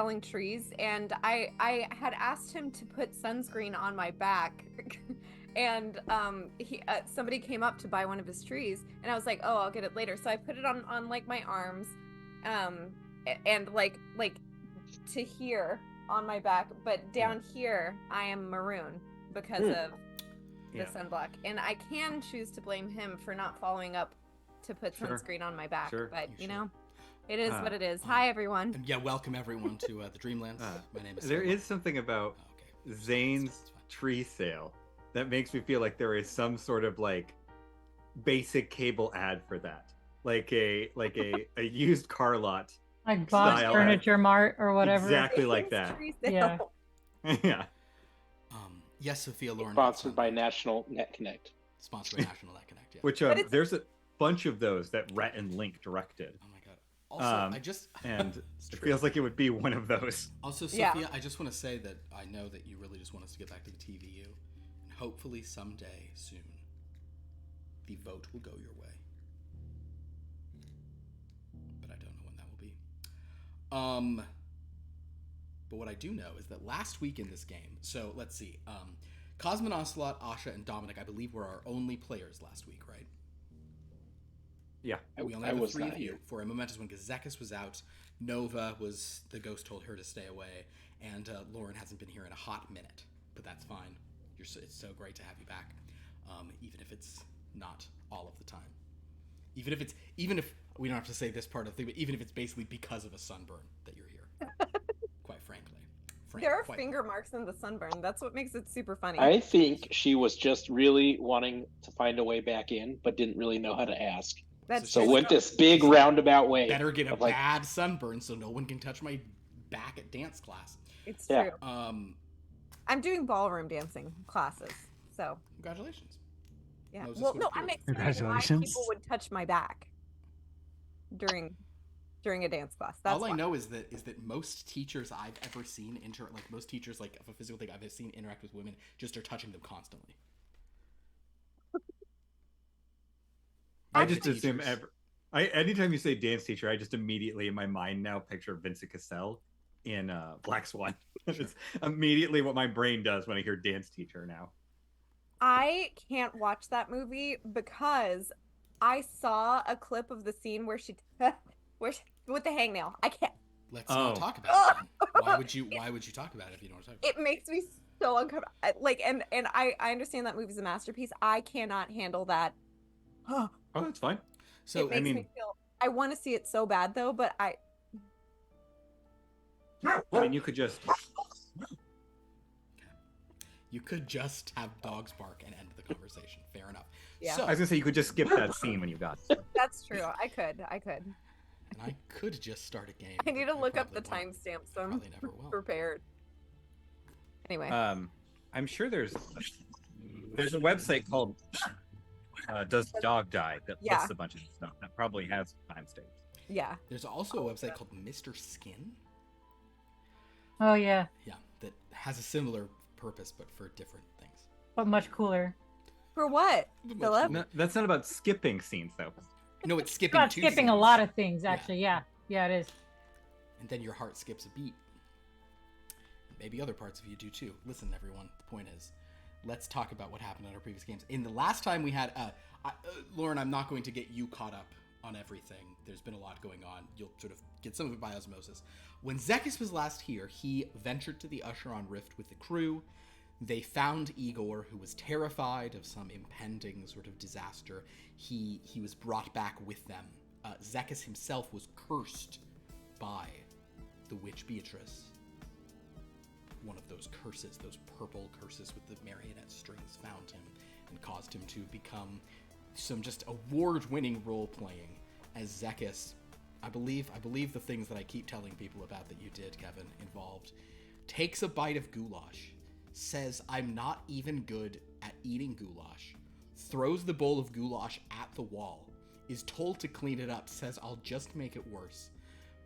felling trees, and I had asked him to put sunscreen on my back. And somebody came up to buy one of his trees, and I was like, oh, I'll get it later. So I put it on like my arms, and like to here on my back, but down here I am maroon because of the sunblock. And I can choose to blame him for not following up to put sunscreen on my back, but you know, it is what it is. Hi everyone. And yeah, welcome everyone to the Dreamlands. My name is There is something about Zane's tree sale that makes me feel like there is some sort of like basic cable ad for that, like a used car lot, like Bob's Furniture Mart or whatever. Exactly like that. Yeah. Yeah. Yes, Sophia Lauren. Sponsored by National Net Connect. Sponsored by National Net Connect. Yeah. Which there's a bunch of those that Rhett and Link directed. Oh my god. Also, and it feels like it would be one of those. Also, Sophia, I just want to say that I know that you really just want us to get back to the TVU. Hopefully someday soon the vote will go your way, but I don't know when that will be. But what I do know is that last week in this game, so let's see, Cosmin, Ocelot, Asha, and Dominic, I believe, were our only players last week, right? Yeah. We only have the three of you for a momentous one because Zekas was out, Nova was, the ghost told her to stay away, and Lauren hasn't been here in a hot minute, but that's fine. It's so great to have you back, even if it's not all of the time. Even if we don't have to say this part of the thing, but even if it's basically because of a sunburn that you're here. Quite frankly. There are finger marks in the sunburn. That's what makes it super funny. I think she was just really wanting to find a way back in, but didn't really know how to ask. So went this big roundabout way. Better get a bad sunburn so no one can touch my back at dance class. It's true. I'm doing ballroom dancing classes, so congratulations. Yeah. Moses, well, no, I'm explaining why people would touch my back during a dance class. That's all I know is that most teachers I've ever seen most teachers like of a physical thing I've seen interact with women just are touching them constantly. I just assume anytime you say dance teacher, I just immediately in my mind now picture Vincent Cassell in Black Swan. It's immediately what my brain does when I hear dance teacher now. I can't watch that movie because I saw a clip of the scene where she with the hangnail. I can't. Let's not talk about it. Why would you talk about it if you don't want to talk about it? It makes me so uncomfortable. And I understand that movie's a masterpiece. I cannot handle that. Oh, that's fine. So it makes me feel I want to see it so bad though, but I mean, you could just have dogs bark and end the conversation. Fair enough. Yeah. So, I was gonna say you could just skip that scene when you got it. That's true. I could. And I could just start a game. I need to look up the timestamp so I'm prepared. Anyway. I'm sure there's a website called Does Dog Die that lists a bunch of stuff that probably has timestamps. Yeah. There's also a website called Mr. Skin. Oh yeah. Yeah, that has a similar purpose but for different things. But much cooler. For what? No, that's not about skipping scenes though. No, it's skipping. It's about skipping a lot of things actually. Yeah, it is. And then your heart skips a beat. Maybe other parts of you do too. Listen, everyone. The point is, let's talk about what happened in our previous games. In the last time we had, Lauren, I'm not going to get you caught up on everything. There's been a lot going on. You'll sort of get some of it by osmosis. When Zekas was last here, he ventured to the Usheron Rift with the crew. They found Igor, who was terrified of some impending sort of disaster. He was brought back with them. Zekas himself was cursed by the witch Beatrice. One of those curses, those purple curses with the marionette strings, found him and caused him to become some just award-winning role-playing as Zekas. I believe the things that I keep telling people about that you did, Kevin, involved takes a bite of goulash, says I'm not even good at eating goulash, throws the bowl of goulash at the wall, is told to clean it up, says I'll just make it worse,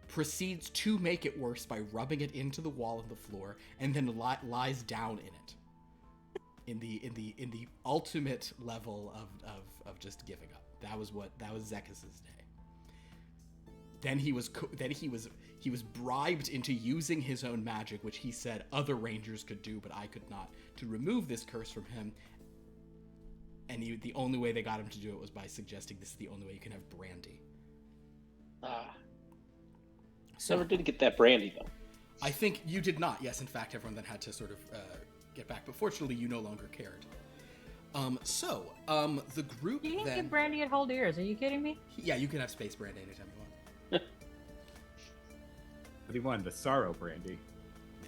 proceeds to make it worse by rubbing it into the wall and the floor, and then lies down in it. In the ultimate level of just giving up. That was Zekas's day. Then he was bribed into using his own magic, which he said other rangers could do, but I could not, to remove this curse from him. And the only way they got him to do it was by suggesting this is the only way you can have brandy. Never did get that brandy, though. I think you did not. Yes, in fact, everyone then had to sort of get back. But fortunately, you no longer cared. The group You can't then... get brandy at Haldiers. Are you kidding me? Yeah, you can have space brandy anytime you want. But he wanted the sorrow brandy.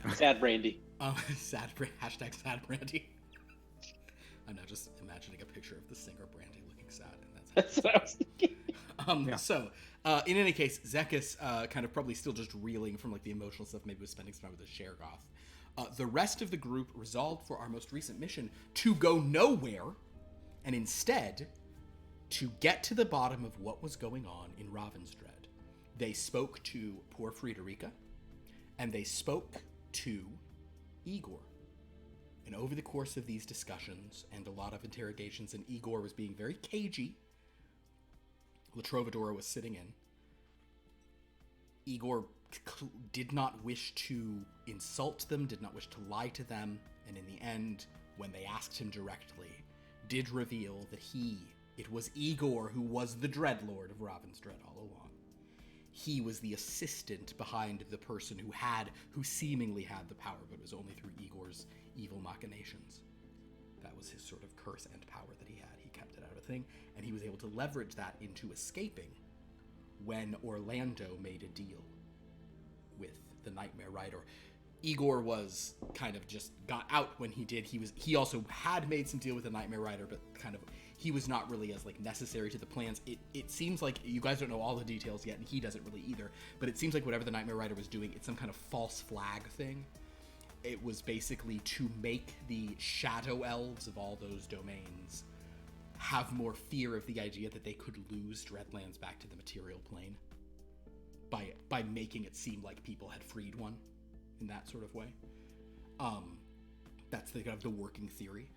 Yeah. Sad brandy. Hashtag sad brandy. I'm now just imagining a picture of the singer Brandy looking sad, and That's what I was thinking. In any case, Zekas, kind of probably still just reeling from like the emotional stuff, maybe was spending some time with the Shergoth. The rest of the group resolved for our most recent mission to go nowhere, and instead to get to the bottom of what was going on in Ravensdread. They spoke to poor Friederike, and they spoke to Igor. And over the course of these discussions and a lot of interrogations, and Igor was being very cagey, La Trovadora was sitting in. Igor did not wish to insult them, did not wish to lie to them, and in the end, when they asked him directly, did reveal that it was Igor who was the Dreadlord of Ravensdread all along. He was the assistant behind the person who seemingly had the power, but it was only through Igor's evil machinations. That was his sort of curse and power that he had. He kept it out of a thing, and he was able to leverage that into escaping when Orlando made a deal with the Nightmare Rider. Igor was kind of just got out when he did. He also had made some deal with the Nightmare Rider, but kind of he was not really as like necessary to the plans. It seems like you guys don't know all the details yet, and he doesn't really either, but it seems like whatever the Nightmare Rider was doing, it's some kind of false flag thing. It was basically to make the shadow elves of all those domains have more fear of the idea that they could lose Dreadlands back to the material plane by making it seem like people had freed one in that sort of way. That's the kind of the working theory.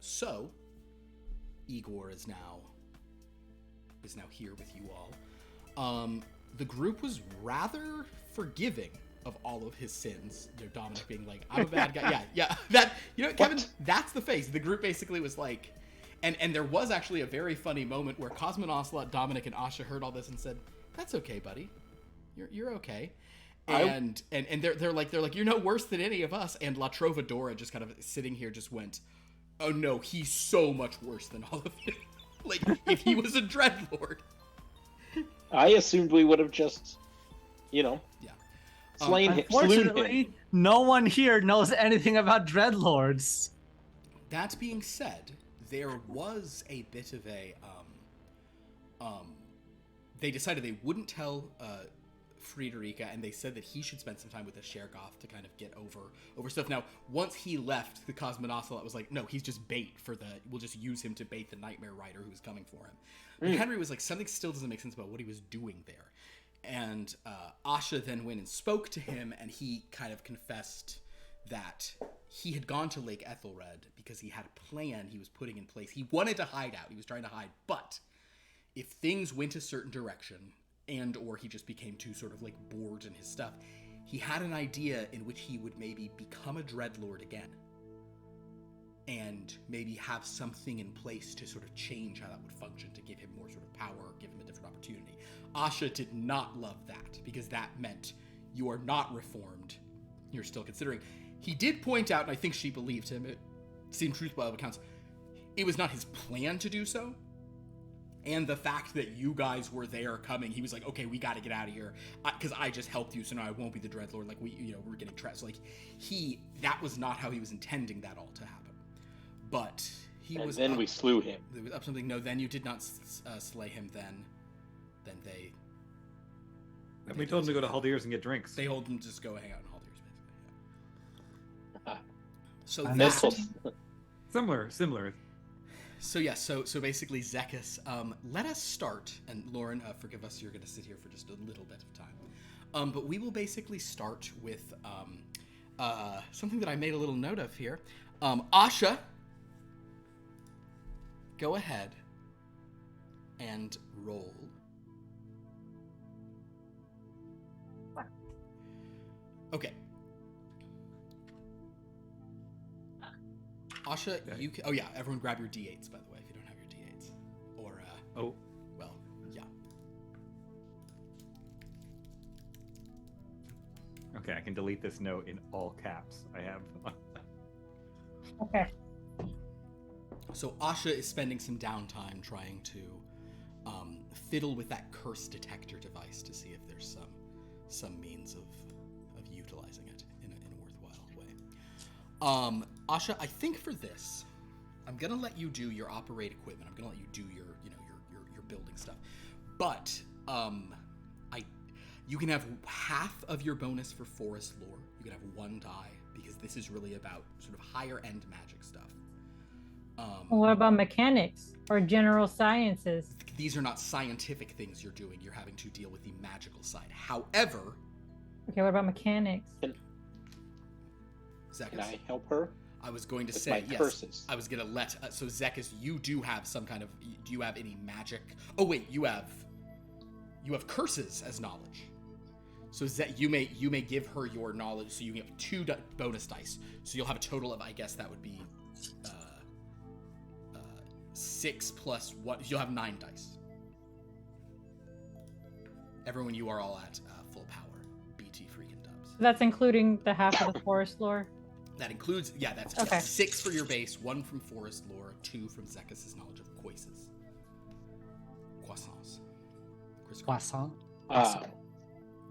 So Igor is now here with you all. The group was rather forgiving of all of his sins. Dominic being like, I'm a bad guy. Yeah. That, Kevin, that's the face. The group basically was like, and there was actually a very funny moment where Cosmo and Ocelot, Dominic, and Asha heard all this and said, "That's okay, buddy. You're okay." And they're like, you're no worse than any of us. And La Trovadora just kind of sitting here just went, "Oh no, he's so much worse than all of you." Like, if he was a Dreadlord. I assumed we would have just, slain him. Unfortunately, no one here knows anything about Dreadlords. That being said, there was a bit of a, they decided they wouldn't tell, Friederike, and they said that he should spend some time with the Shergoth to kind of get over stuff. Now, once he left, the Cosmonocelot was like, no, he's just bait we'll just use him to bait the Nightmare Rider who's coming for him. But Henry was like, something still doesn't make sense about what he was doing there. And Asha then went and spoke to him, and he kind of confessed that he had gone to Lake Ethelred because he had a plan he was putting in place. He wanted to hide out. He was trying to hide. But if things went a certain direction, and or he just became too sort of like bored in his stuff, he had an idea in which he would maybe become a Dreadlord again. And maybe have something in place to sort of change how that would function, to give him more sort of power, give him a different opportunity. Asha did not love that, because that meant you are not reformed. You're still considering. He did point out, and I think she believed him, it seemed truthful by all accounts, it was not his plan to do so. And the fact that you guys were there coming, he was like, okay, we got to get out of here, because I just helped you, so now I won't be the Dreadlord. Like, we're getting trapped. So, like, that was not how he was intending that all to happen. But he was. And then we slew him. There was up something. No, then you did not slay him. Then they. And we told him to go to Haldiers and get drinks. They told him to just go hang out in Haldiers, basically. So And that. Similar. So yeah, so basically Zekas, let us start, and Lauren, forgive us, you're going to sit here for just a little bit of time. But we will basically start with something that I made a little note of here. Asha, go ahead and roll Okay. Asha, you can... Oh, yeah, everyone grab your D8s, by the way, if you don't have your D8s. Or, Oh. Well, yeah. Okay, I can delete this note in all caps. I have... Okay. So Asha is spending some downtime trying to fiddle with that curse detector device to see if there's some means of utilizing it in a worthwhile way. Asha, I think for this, I'm gonna let you do your operate equipment. I'm gonna let you do your building stuff, but you can have half of your bonus for forest lore. You can have 1 die because this is really about sort of higher end magic stuff. What about mechanics or general sciences? These are not scientific things you're doing. You're having to deal with the magical side. However... Okay, what about mechanics? Zekas, Can I help her? I was going to With say, my yes. curses. I was going to let... so, Zekas, you do have some kind of... Do you have any magic... Oh, wait, you have curses as knowledge. So you may give her your knowledge, so you get 2 bonus dice. So you'll have a total of, I guess that would be... 6 plus 1. You'll have 9 dice. Everyone, you are all at full power. BT freaking dubs. That's including the half of the forest lore. That includes, that's Okay. 6 for your base, 1 from forest lore, 2 from Zekas' knowledge of quizzes. Croissants. Croissant.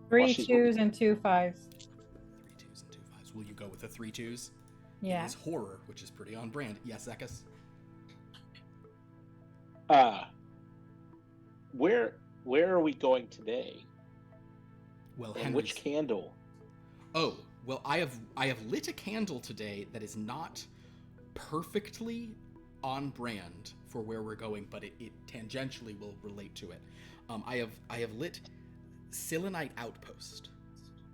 3 Well, she's 2s and 2 5s. 3 2s and 2 5s. Will you go with the 3 2s? Yeah. It is horror, which is pretty on brand. Yes, Zekas? Where are we going today? Well, And which candle? Oh, well, I have lit a candle today that is not perfectly on brand for where we're going, but it tangentially will relate to it. I have lit Selenite Outpost,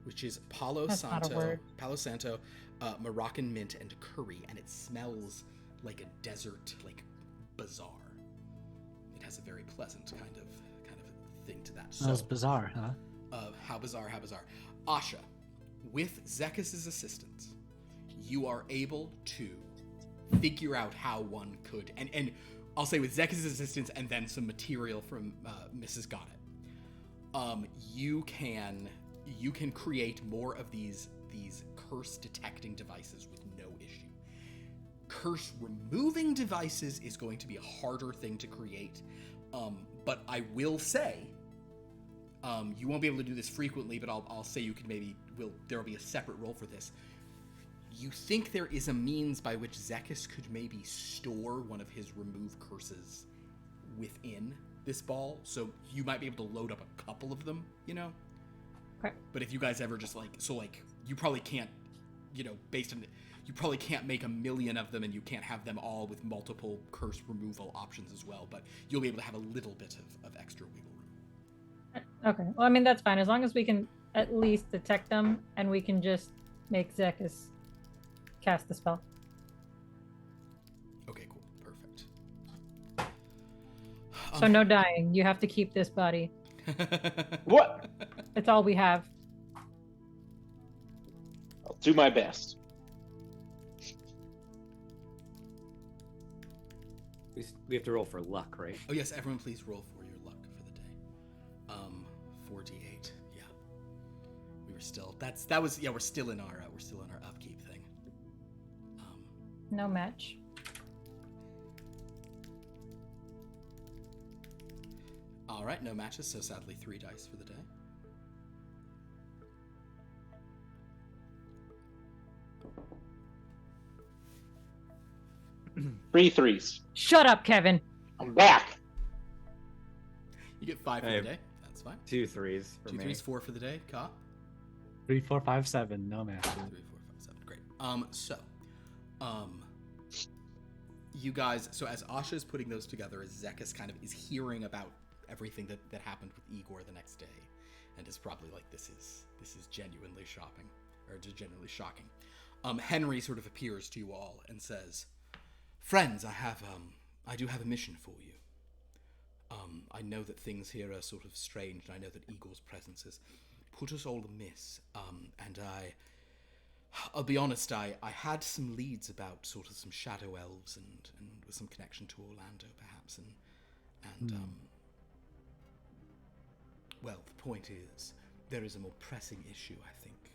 which is Palo That's not a word. Santo, Moroccan mint, and curry, and it smells like a desert, like bazaar. It has a very pleasant kind of thing to that. Smells bizarre, huh? How bizarre. Asha, with Zekas' assistance, you are able to figure out how one could, and I'll say with Zekas' assistance and then some material from Mrs. Goddett, you can create more of these curse detecting devices with no issue. Curse removing devices is going to be a harder thing to create, but I will say, you won't be able to do this frequently, but I'll say you can there will be a separate role for this. You think there is a means by which Zekas could maybe store one of his remove curses within this ball, so you might be able to load up a couple of them, Okay. But if you guys ever just you probably can't, you probably can't make 1 million of them, and you can't have them all with multiple curse removal options as well, but you'll be able to have a little bit of extra wiggle room. Okay. Well, I mean, that's fine. As long as we can at least detect them and we can just make Zekas cast the spell. Okay, cool. Perfect. So no dying. You have to keep this body. What? It's all we have. I'll do my best. We have to roll for luck, right? Oh yes, everyone please roll for your luck for the day. 4d8. Yeah. We're still in our upkeep thing. No match. All right, no matches, so sadly 3 dice for the day. Three threes. Shut up, Kevin. I'm back. You get 5 for the day. That's fine. 2 3s for 2 me. 3s, 4 for the day. Ka? 3 4 5 7. No match. 3 4 5 7. Great. You guys. So as Asha is putting those together, as Zekas kind of is hearing about everything that happened with Igor the next day, and is probably like, this is genuinely shocking. Henry sort of appears to you all and says, "Friends, I do have a mission for you. I know that things here are sort of strange, and I know that Igor's presence is put us all amiss, and I'll be honest, I had some leads about sort of some shadow elves and with some connection to Orlando, perhaps, and well, the point is, there is a more pressing issue, I think,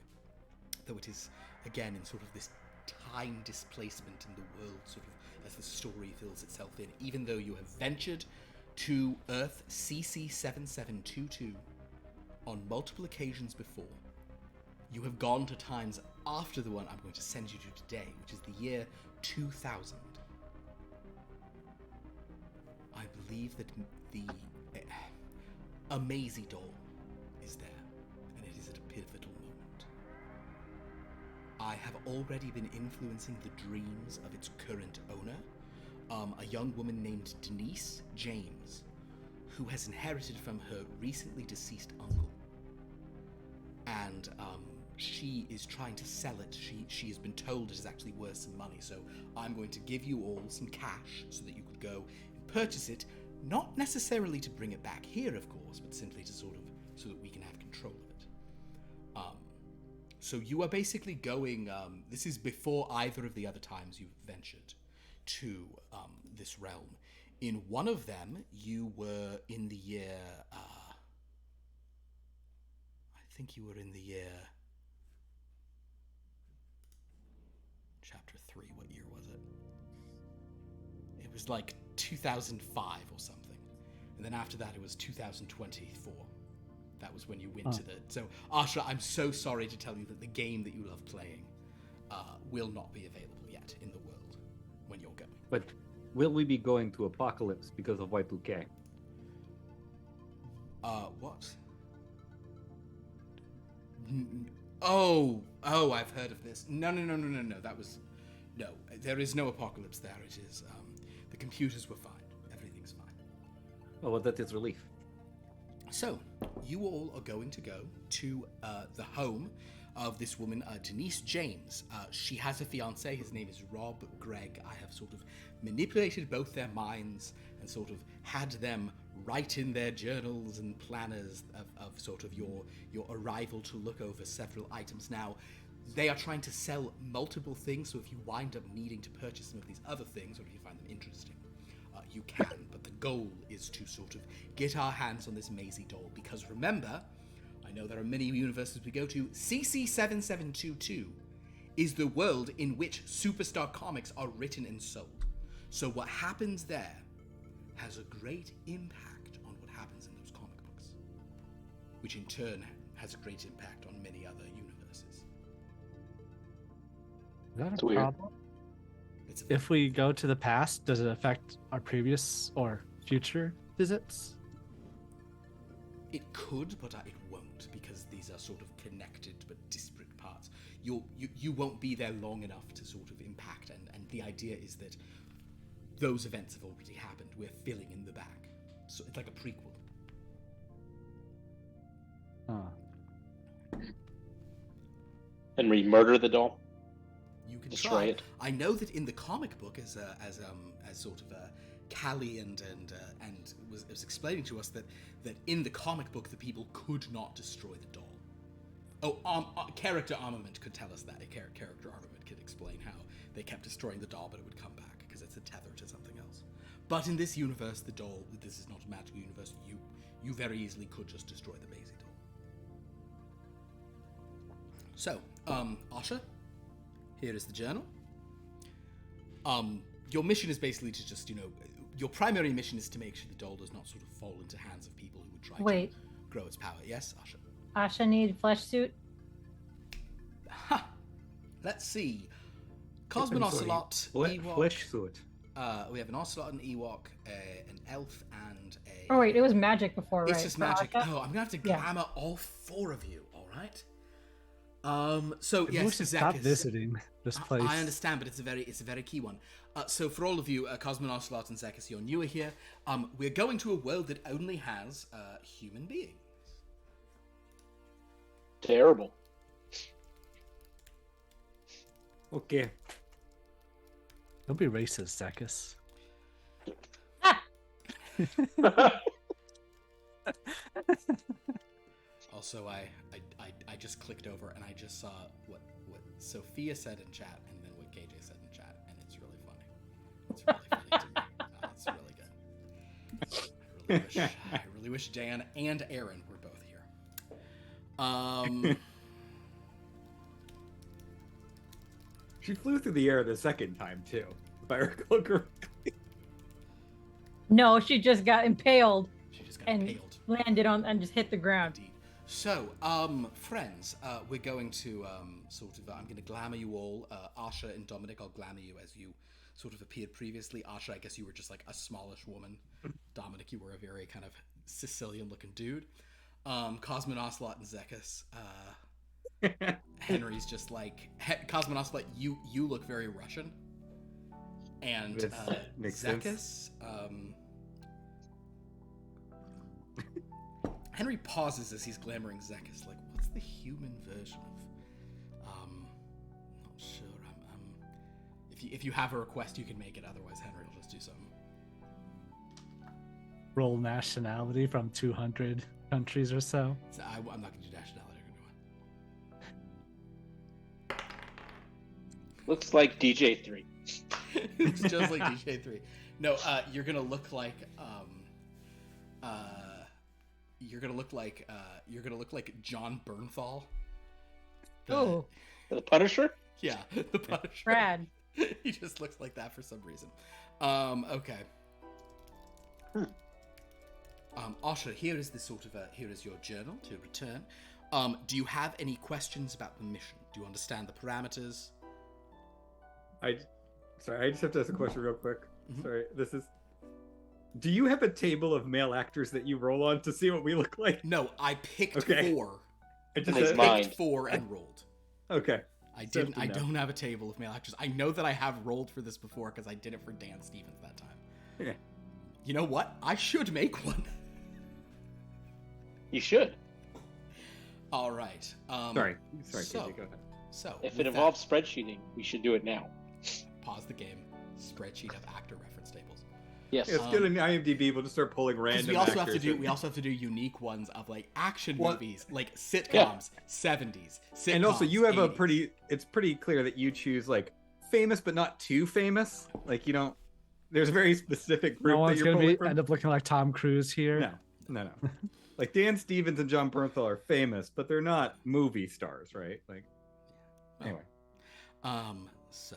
though it is, again, in sort of this time displacement in the world, sort of as the story fills itself in, even though you have ventured to Earth CC7722 on multiple occasions before, you have gone to times after the one I'm going to send you to today, which is the year 2000. I believe that the a Maisie doll is there, and it is at a pivotal moment. I have already been influencing the dreams of its current owner, a young woman named Denise James, who has inherited from her recently deceased uncle. And she is trying to sell it. She has been told it is actually worth some money, so I'm going to give you all some cash so that you could go and purchase it, not necessarily to bring it back here, of course, but simply to sort of, so that we can have control of it. So you are basically going, this is before either of the other times you've ventured to this realm. In one of them, you were in the year, I think you were in the year, chapter 3, what year was it? It was like 2005 or something. And then after that, it was 2024. That was when you went to the... So, Asha, I'm so sorry to tell you that the game that you love playing will not be available yet in the world when you're going. But will we be going to Apocalypse because of Y2K? What? Oh, I've heard of this. No. That was... No, there is no Apocalypse there. It is... the computers were fine. Everything's fine. Oh, well, that is relief. So, you all are going to go to the home of this woman, Denise James. She has a fiancé. His name is Rob Gregg. I have sort of manipulated both their minds and sort of had them write in their journals and planners of sort of your arrival to look over several items. Now, they are trying to sell multiple things, so if you wind up needing to purchase some of these other things, or if you find them interesting, you can, but the goal is to sort of get our hands on this Maisie doll, because remember, I know there are many universes we go to, CC7722 is the world in which superstar comics are written and sold. So what happens there has a great impact on what happens in those comic books, which in turn has a great impact on many other universes. Is that It's a weird. problem? If we go to the past, does it affect our previous or future visits? It could, but it won't, because these are sort of connected but disparate parts. You won't be there long enough to sort of impact, and the idea is that those events have already happened. We're filling in the back. So it's like a prequel. And we murder the doll. You can Destroy try. it. I know that in the comic book, as sort of Callie and was explaining to us that in the comic book the people could not destroy the doll. Oh, character armament could tell us that. Character armament could explain how they kept destroying the doll, but it would come back because it's a tether to something else. But in this universe, the doll, this is not a magical universe. You very easily could just destroy the Maisie doll. So, Asha, here is the journal. Your mission is basically to just, your primary mission is to make sure the doll does not sort of fall into hands of people who would try to grow its power. Yes, Asha? Asha need flesh suit. Ha! Let's see. Cosmin Ocelot, Ewok. Flesh suit. We have an Ocelot, an Ewok, an elf, and a... Oh wait, it was magic before, right? It's just for magic. Asha? Oh, I'm gonna have to Yeah. glamour all four of you, alright? So, Maybe yes, we should stop Zekas. visiting this place. I understand, but it's a very key one. So for all of you, Cosmin Ocelot and Zekas, you're newer here. We're going to a world that only has human beings. Terrible. Okay. Don't be racist, Zekas. Also, I just clicked over and I just saw what Sophia said in chat and then what KJ said in chat, and it's really funny. It's really funny to me. It's really good. I really wish Dan and Aaron were both here. She flew through the air the second time too, if I recall correctly. No, she just got impaled. She just got and impaled. Landed on and just hit the ground. Indeed. So, friends, we're going to I'm going to glamour you all. Asha and Dominic, I'll glamour you as you sort of appeared previously. Asha, I guess you were just like a smallish woman. Dominic, you were a very kind of Sicilian-looking dude. Cosmo and Ocelot and Zekas. Henry's just like Cosmo and Ocelot. You look very Russian. And Zekas. Henry pauses as he's glamoring Zekas. Like, what's the human version of? Not sure. If you have a request, you can make it. Otherwise, Henry will just do something. Roll nationality from 200 countries or so. I'm not going to do nationality. I'm going to Looks like DJ3. It's just like DJ3. No, you're gonna look like you're gonna look like John Bernthal. Oh, The Punisher? Yeah, the Punisher. Brad. He just looks like that for some reason. Okay. Asha, here is here is your journal to return. Do you have any questions about the mission? Do you understand the parameters? I just have to ask a question real quick. Mhm. Sorry, do you have a table of male actors that you roll on to see what we look like? No, I picked Okay. 4. I just Nice I mind. picked 4 and rolled. Okay. I Good didn't. to I know. don't have a table of male actors. I know that I have rolled for this before because I did it for Dan Stevens that time. Okay. You know what? I should make one. You should. All right. Sorry, so- KJ, go ahead. So If with it involves spreadsheeting, we should do it now. that, pause the game. Spreadsheet of actor reference tables. Yes. Yeah, let's get an IMDb. We'll just start pulling 'Cause random we also actors. we also have to do unique ones of like action What? movies, like sitcoms, 70s. Sitcoms, And also, you have 80s. it's pretty clear that you choose like famous but not too famous. Like you don't. There's a very specific group No that one's you're gonna pulling from. end up looking like Tom Cruise here. No. Like Dan Stevens and John Bernthal are famous, but they're not movie stars, right? Like anyway. So,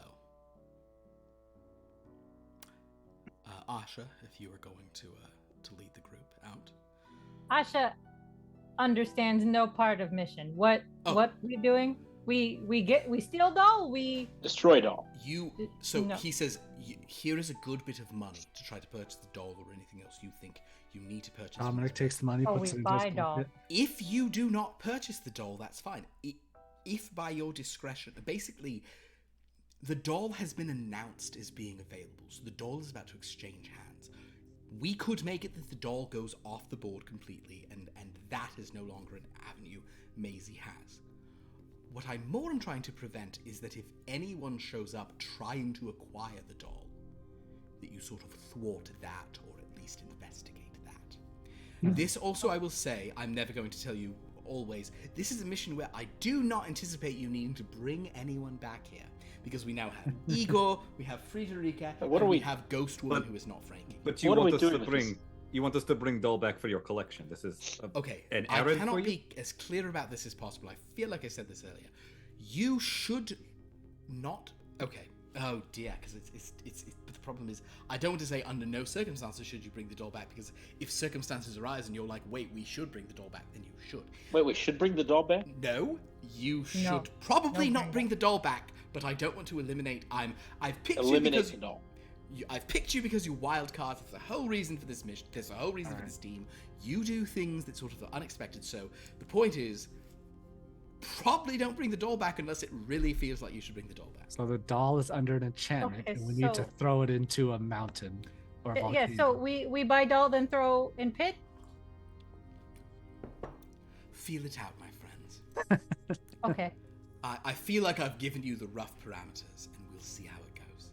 Asha, if you were going to lead the group out. Asha understands no part of mission. What Oh. what we doing? We steal doll. We Destroyed all. No. He says, here is a good bit of money to try to purchase the doll or anything else you think you need to purchase. Dominic takes the money, Oh, puts we it in buy his doll. pocket. If you do not purchase the doll, that's fine. If by your discretion, basically, the doll has been announced as being available, so the doll is about to exchange hands. We could make it that the doll goes off the board completely, and that is no longer an avenue Maisie has. What I more am trying to prevent is that if anyone shows up trying to acquire the doll, that you sort of thwart that, or at least investigate that. This also, I will say, I'm never going to tell you always, this is a mission where I do not anticipate you needing to bring anyone back here. Because we now have Igor, we have Friederike, What and are we we- have Ghost Woman But- who is not Frankie. But you What are want we us to doing with bring this? you want us to bring doll back for your collection. This is Okay, an I errand cannot for you? be as clear about this as possible. I feel like I said this earlier. You should not. Okay. Oh dear, because it's. But the problem is, I don't want to say under no circumstances should you bring the doll back, because if circumstances arise and you're like, wait, we should bring the doll back, then you should. Wait, we should bring the doll back? No, you should No. probably No, not bring the doll back. But I don't want to eliminate. I've picked you Eliminate because the doll. I've picked you because you're wild cards. That's the whole reason for this mission. There's the whole reason for this team. You do things that sort of are unexpected. So the point is, probably don't bring the doll back unless it really feels like you should bring the doll back. So the doll is under an enchantment, Okay, and we need to so- throw it into a mountain or a yeah. volcano. So we buy doll then throw in pit. Feel it out, my friends. Okay. I feel like I've given you the rough parameters, and we'll see how it goes.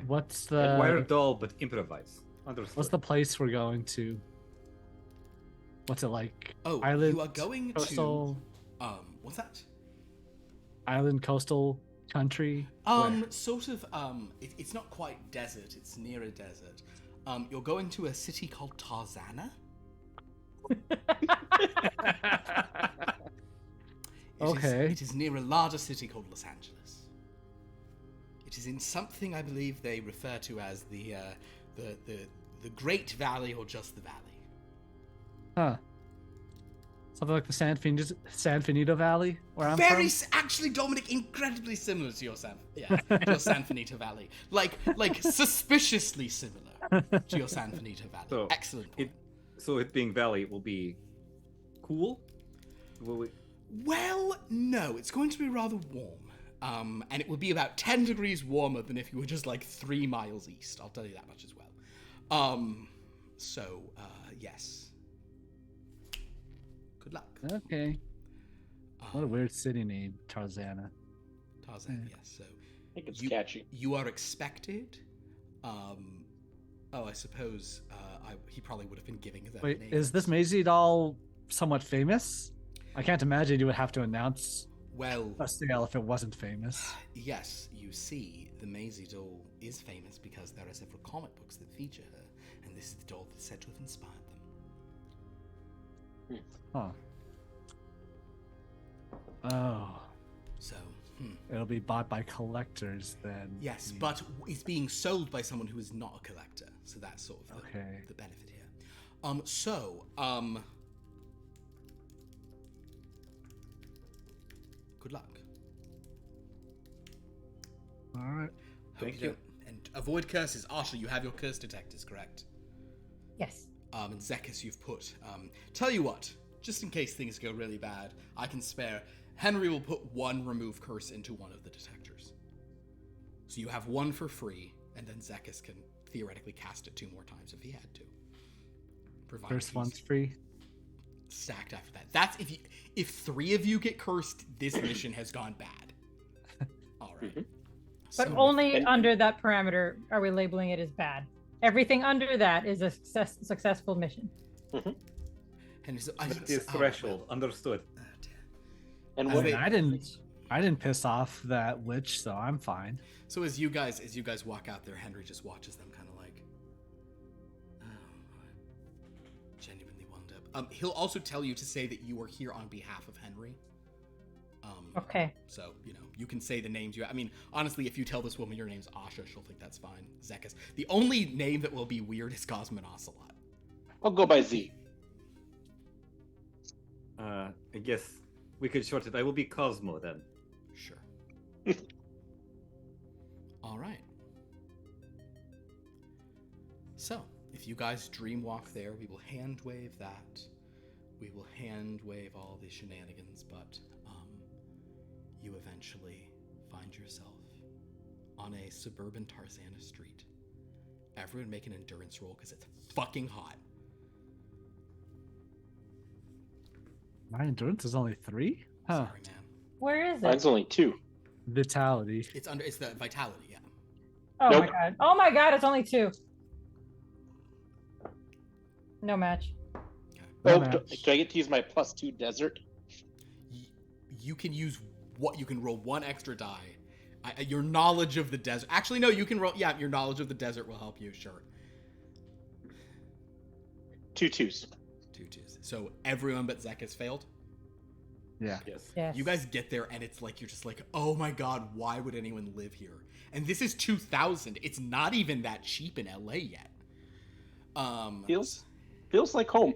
What's Acquire a the doll, but improvise. Understood. what's the place we're going to? what's it like? Oh, Island, you are going coastal, to what's that? island, coastal country. Sort of. It's not quite desert. It's near a desert. You're going to a city called Tarzana. Okay. It is near a larger city called Los Angeles. It is in something I believe they refer to as the Great Valley or just the Valley. Huh. Something like the San Finito Valley, where I'm from. Actually, Dominic, incredibly similar to your your San Finito Valley. Like suspiciously similar to your San Finito Valley. So Excellent point. So it being valley, it will be cool? Will we... Well, no, it's going to be rather warm. And it will be about 10 degrees warmer than if you were just like 3 miles east. I'll tell you that much as well. Yes. Good luck. Okay. What a weird city name, Tarzana. Tarzan, yes. So I think it's catchy. You are expected. I suppose he probably would have been giving them Wait, names. is this Maisie doll somewhat famous? I can't imagine you would have to announce a sale if it wasn't famous. Yes, you see, the Maisie doll is famous because there are several comic books that feature her, and this is the doll that's said to have inspired them. Huh. Oh. So, It'll be bought by collectors then. Yes, but it's being sold by someone who is not a collector, so that's sort of the benefit here. Good luck. All right. Thank you. And avoid curses. Asha, you have your curse detectors, correct? Yes. And Zekas, you've put. Tell you what, just in case things go really bad, I can spare. Henry will put 1 remove curse into one of the detectors. So you have 1 for free, and then Zekas can theoretically cast it 2 more times if he had to. First one's free. Stacked after that. That's if 3 of you get cursed, this mission has gone bad. All right. But only under that parameter are we labeling it as bad. Everything under that is a successful mission. And so, That is threshold. Understood. And I mean, I didn't piss off that witch, so I'm fine. So as you guys walk out there, Henry just watches them kind of like, I genuinely wonder. He'll also tell you to say that you are here on behalf of Henry. Okay. So, you can say the names I mean, honestly, if you tell this woman your name's Asha, she'll think that's fine. Zekas. The only name that will be weird is Cosmin Ocelot. I'll go by Z. I guess we could short it. I will be Cosmo then. Sure. All right. So, if you guys dream walk there, we will hand wave that. We will hand wave all the shenanigans, but you eventually find yourself on a suburban Tarzana street. Everyone make an endurance roll because it's fucking hot. My endurance is only 3? Huh. Sorry, man. Where is it? Mine's only 2. Vitality. It's the vitality, yeah. Oh Nope. my god. Oh my god, it's only 2. No match. No Oh, match. do I get to use my +2 desert? You can use what you can roll 1 extra die. Your knowledge of the desert. Actually, no, you can roll. Yeah, your knowledge of the desert will help you. Sure. 2 2s. 2 2s. So everyone but Zekas failed. Yeah. Yes. Yes. You guys get there and it's like you're just like, oh my god, why would anyone live here? And this is 2000. It's not even that cheap in LA yet. Feels like home.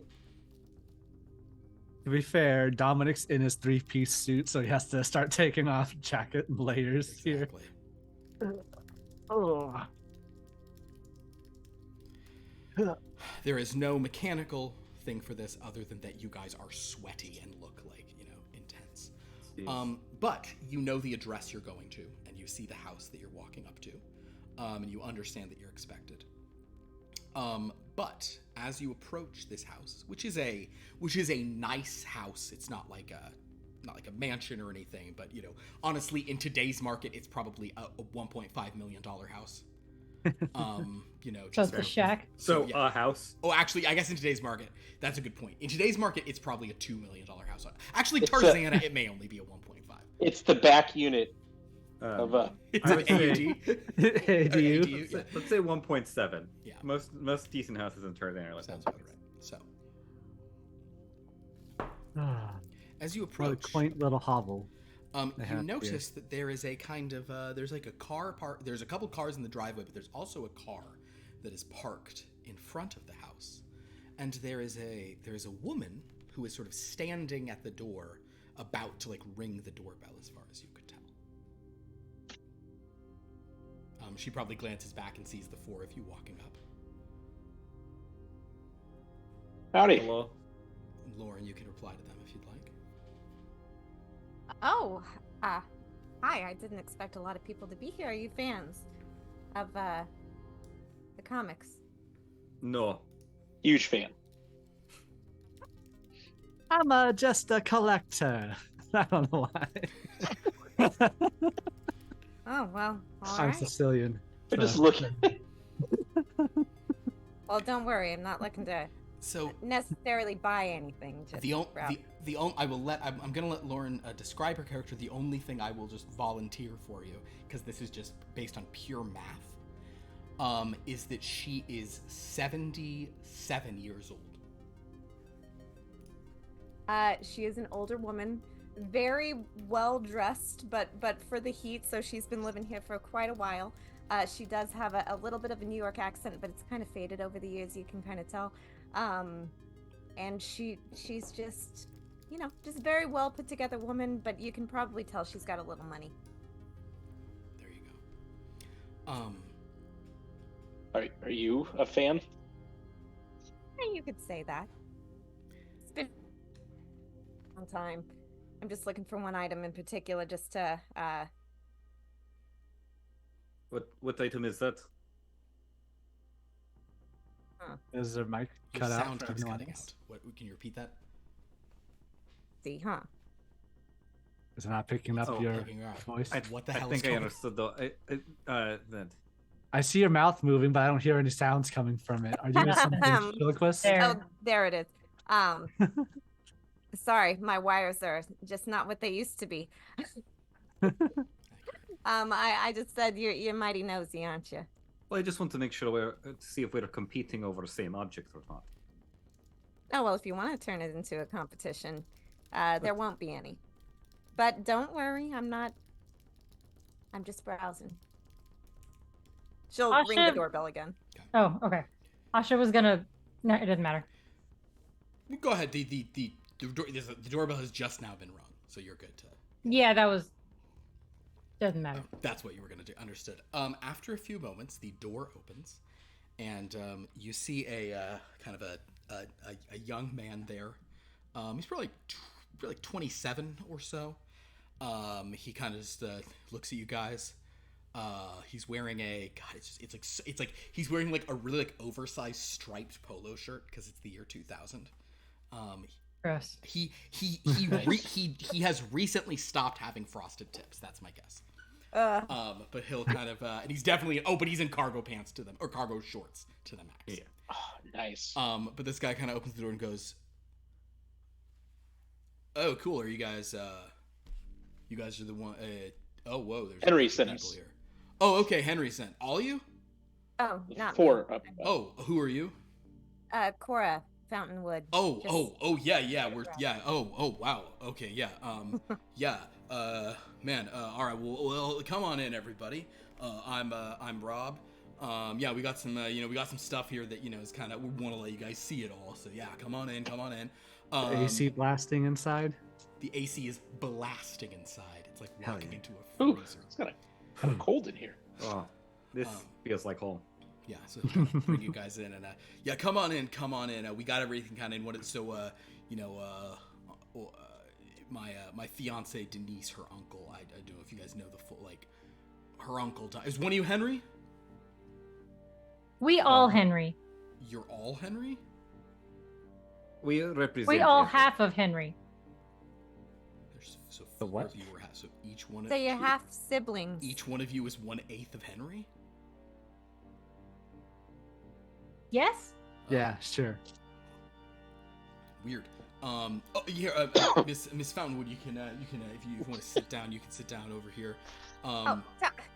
To be fair, Dominic's in his 3-piece suit, so he has to start taking off jacket and layers Exactly. here. Oh. There is no mechanical thing for this other than that you guys are sweaty and look like, intense. But you know the address you're going to, and you see the house that you're walking up to, and you understand that you're expected. But as you approach this house, which is a nice house, it's not like a mansion or anything, but honestly, in today's market, it's probably a $1.5 million house. You know, So just it's a shack. So yeah. a house. Oh, actually, I guess in today's market, that's a good point. In today's market, it's probably a $2 million house. Actually, It's Tarzana, it may only be a 1.5. It's the back unit of a. It's I an would say- AUD. ADU. Yeah. Let's say 1.7. Yeah. Most decent houses in Tarzana are like Sounds 1.7. about right. So, Ah, as you what a approach, quaint little hovel. They you have here. notice that there is a kind of there's like a car park. There's a couple cars in the driveway, but there's also a car that is parked in front of the house, and there is a woman who is sort of standing at the door, about to like ring the doorbell, as far as you could tell. She probably glances back and sees the four of you walking up. Howdy. Hello. Lauren, you can reply to them if you'd like. Oh, hi. I didn't expect a lot of people to be here. Are you fans of the comics? No. Huge fan. I'm just a collector. I don't know why. Oh, well, all I'm right. Sicilian. They're so- just looking. Well, don't worry. I'm not looking to So necessarily buy anything. Just I'm gonna let Lauren describe her character. The only thing I will just volunteer for you, because this is just based on pure math, is that she is 77 years old. She is an older woman, very well dressed, but for the heat, so she's been living here for quite a while. She does have a little bit of a New York accent, but it's kind of faded over the years. You can kind of tell. And she's just, just a very well put together woman, but you can probably tell she's got a little money. There you go. Are you a fan? Yeah, you could say that. It's been a long time. I'm just looking for one item in particular, just to What item is that? Is their mic Your cut out sound for keeps everyone cutting else? out. What? Can you repeat that? see, huh? Is it not picking up Oh, your picking her up. voice? What the I hell think is I going understood though. That. I see your mouth moving, but I don't hear any sounds coming from it. Are you some ventriloquist? There. Oh, there it is. Sorry, my wires are just not what they used to be. I just said you're mighty nosy, aren't you? Well, I just want to make sure to see if we're competing over the same object or not. Oh, well, if you want to turn it into a competition, there won't be any. But don't worry, I'm just browsing. She'll ring the Asha- doorbell again. Oh, okay. Asha was gonna. No, it doesn't matter. Go ahead. The doorbell has just now been rung, so you're good to. Yeah, that was. Doesn't matter. That's what you were gonna do. Understood. After a few moments, the door opens, and you see a kind of a young man there. He's probably like 27 or so. He kind of just looks at you guys. He's wearing it's like he's wearing like a really like oversized striped polo shirt because it's the year 2000. Gross. He has recently stopped having frosted tips. That's my guess. But he'll kind of and he's definitely but he's in cargo pants to them or cargo shorts to the max. Yeah. Oh, nice. But this guy kind of opens the door and goes, "Oh, cool. Are you guys? You guys are the one. Oh, whoa. There's Henry a bunch of sent people us. here. Oh, okay. Henry sent all of you. Oh, not Four. me. Oh, who are you? Cora Fountainwood. Oh, Just- yeah. Oh, wow. Okay, yeah. Yeah. Man. All right. Well, come on in, everybody. I'm Rob. Yeah, we got some, we got some stuff here that, is kind of, we want to let you guys see it all. So yeah, come on in. AC blasting inside. The AC is blasting inside. It's like Hell walking yeah. into a Ooh, freezer. it's kind of cold in here. Oh, this feels like home. Yeah, so bring you guys in and yeah, come on in. We got everything kind of in what it. So my fiance Denise, her uncle. I don't know if you guys know the full her uncle died. Is one of you Henry? We all Henry. You're all Henry. We represent. We all everyone. half of Henry. There's so The four what? of you were so each one. So you're half siblings. Each one of you is 1/8 of Henry. Yes? Yeah, sure. Weird. Miss Fountainwood, you can if you want to sit down, you can sit down over here.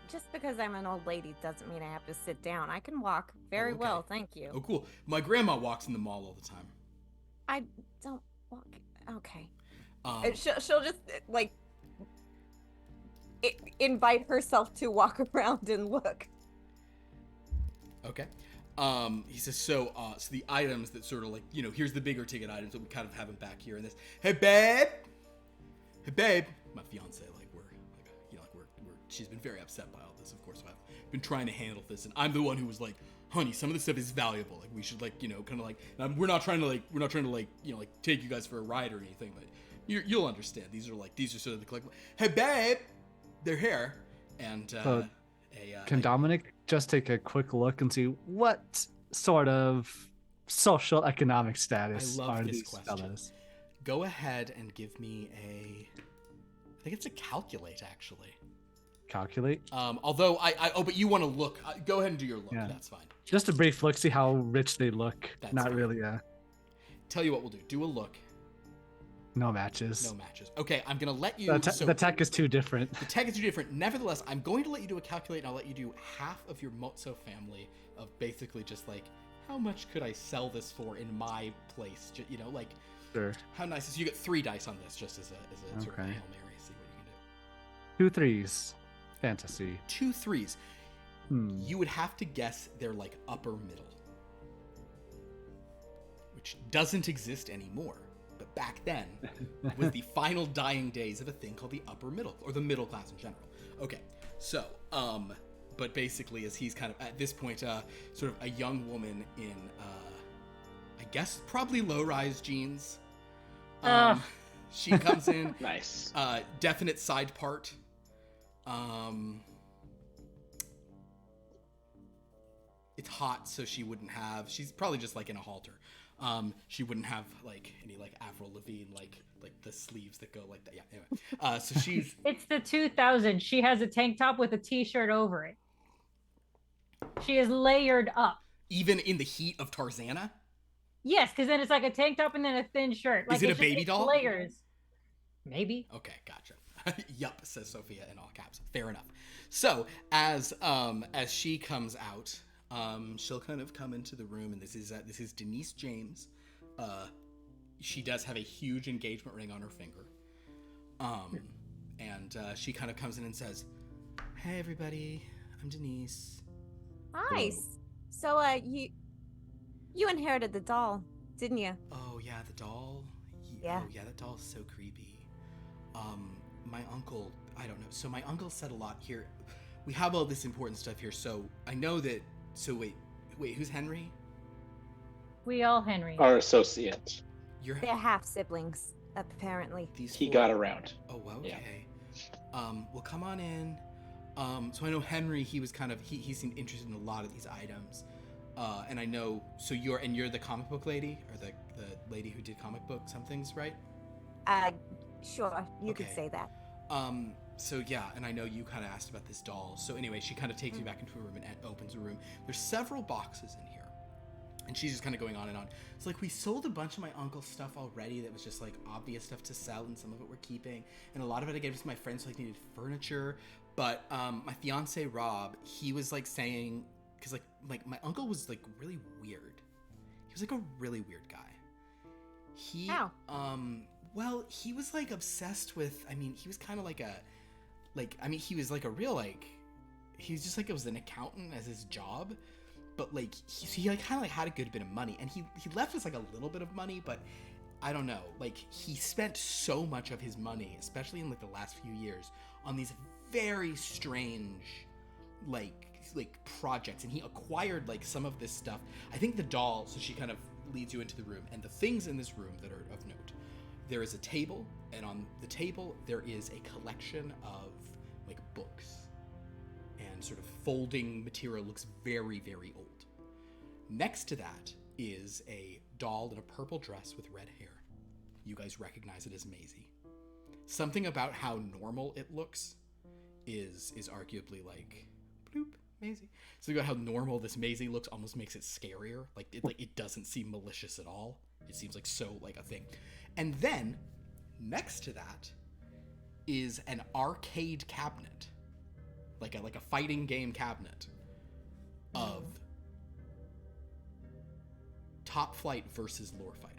Just because I'm an old lady doesn't mean I have to sit down. I can walk very well, thank you. Oh, cool. My grandma walks in the mall all the time. I don't walk. Okay. She'll just invite herself to walk around and look. Okay. He says, so the items that sort of like, here's the bigger ticket items that we kind of have them back here in this. Hey babe, my fiance, she's been very upset by all this, of course. So I've been trying to handle this, and I'm the one who was like, honey, some of this stuff is valuable. Like we should kind of like, we're not trying to take you guys for a ride or anything, but you'll understand. These are sort of the collectible. Hey babe, they're here, and can Dominic just take a quick look and see what sort of social economic status are these fellas? Go ahead and give me I think it's a calculate, actually. Calculate? Although but you want to look. Go ahead and do your look. Yeah. That's fine. Just a brief look, see how rich they look. That's not fine. Really. Tell you what we'll do. Do a look. No matches. Okay, I'm going to let you... The tech is too different. The tech is too different. Nevertheless, I'm going to let you do a calculate, and I'll let you do half of your Motso family of basically just like, how much could I sell this for in my place? Sure. How nice. So you get 3 dice on this just as a sort of Hail Mary. See what2 you can do. 3s. Fantasy. 2 3s. You would have to guess they're like upper middle. Which doesn't exist anymore. But back then was the final dying days of a thing called the upper middle, or the middle class in general. Okay, so, but basically as he's kind of, at this point, sort of a young woman in, I guess, probably low-rise jeans. She comes in. Nice. Definite side part. It's hot, so she's probably just like in a halter. She wouldn't have like any like Avril Lavigne like the sleeves that go like that. Yeah. Anyway, so she's. It's the 2000s. She has a tank top with a t-shirt over it. She is layered up. Even in the heat of Tarzana. Yes, because then it's like a tank top and then a thin shirt. Like, is it a baby doll? Layers. Maybe. Okay, gotcha. Yup, says Sophia in all caps. Fair enough. So as she comes out. She'll kind of come into the room, and this is Denise James. She does have a huge engagement ring on her finger. And she kind of comes in and says, "Hey, everybody, I'm Denise." Nice. So, you inherited the doll, didn't you? Oh yeah, the doll. Yeah. Oh yeah, that doll's so creepy. My uncle, I don't know. So my uncle said a lot here. We have all this important stuff here, so I know that. So wait, who's Henry? We all Henry. Our associate. They're half siblings, apparently. He got around. Oh, okay. Yeah. Well, come on in. So I know Henry. He was kind of he seemed interested in a lot of these items, and I know. So you're the comic book lady, or the lady who did comic book some things, right? Sure. You could say that. So yeah, and I know you kind of asked about this doll. So anyway, she kind of takes you back into a room and opens a room. There's several boxes in here, and she's just kind of going on and on. It's like, we sold a bunch of my uncle's stuff already that was just like obvious stuff to sell, and some of it we're keeping, and a lot of it I gave to my friends who like needed furniture. But my fiance Rob, he was like saying, because like my uncle was like really weird. He was like a really weird guy. How? Well, he was like obsessed with. I mean, he was kind of like he was like a real he was just like, it was an accountant as his job, but like he like kind of like had a good bit of money, and he left us like a little bit of money, but I don't know, like he spent so much of his money, especially in like the last few years, on these very strange like projects, and he acquired like some of this stuff. I think the doll. So she kind of leads you into the room, and the things in this room that are of note. There is a table, and on the table there is a collection of like books, and sort of folding material, looks very, very old. Next to that is a doll in a purple dress with red hair. You guys recognize it as Maisie. Something about how normal it looks is arguably like bloop, Maisie. So you got how normal this Maisie looks, almost makes it scarier. Like it doesn't seem malicious at all. It seems like so like a thing. And then next to that is an arcade cabinet, like a fighting game cabinet of Top Flight versus Lore Fighter.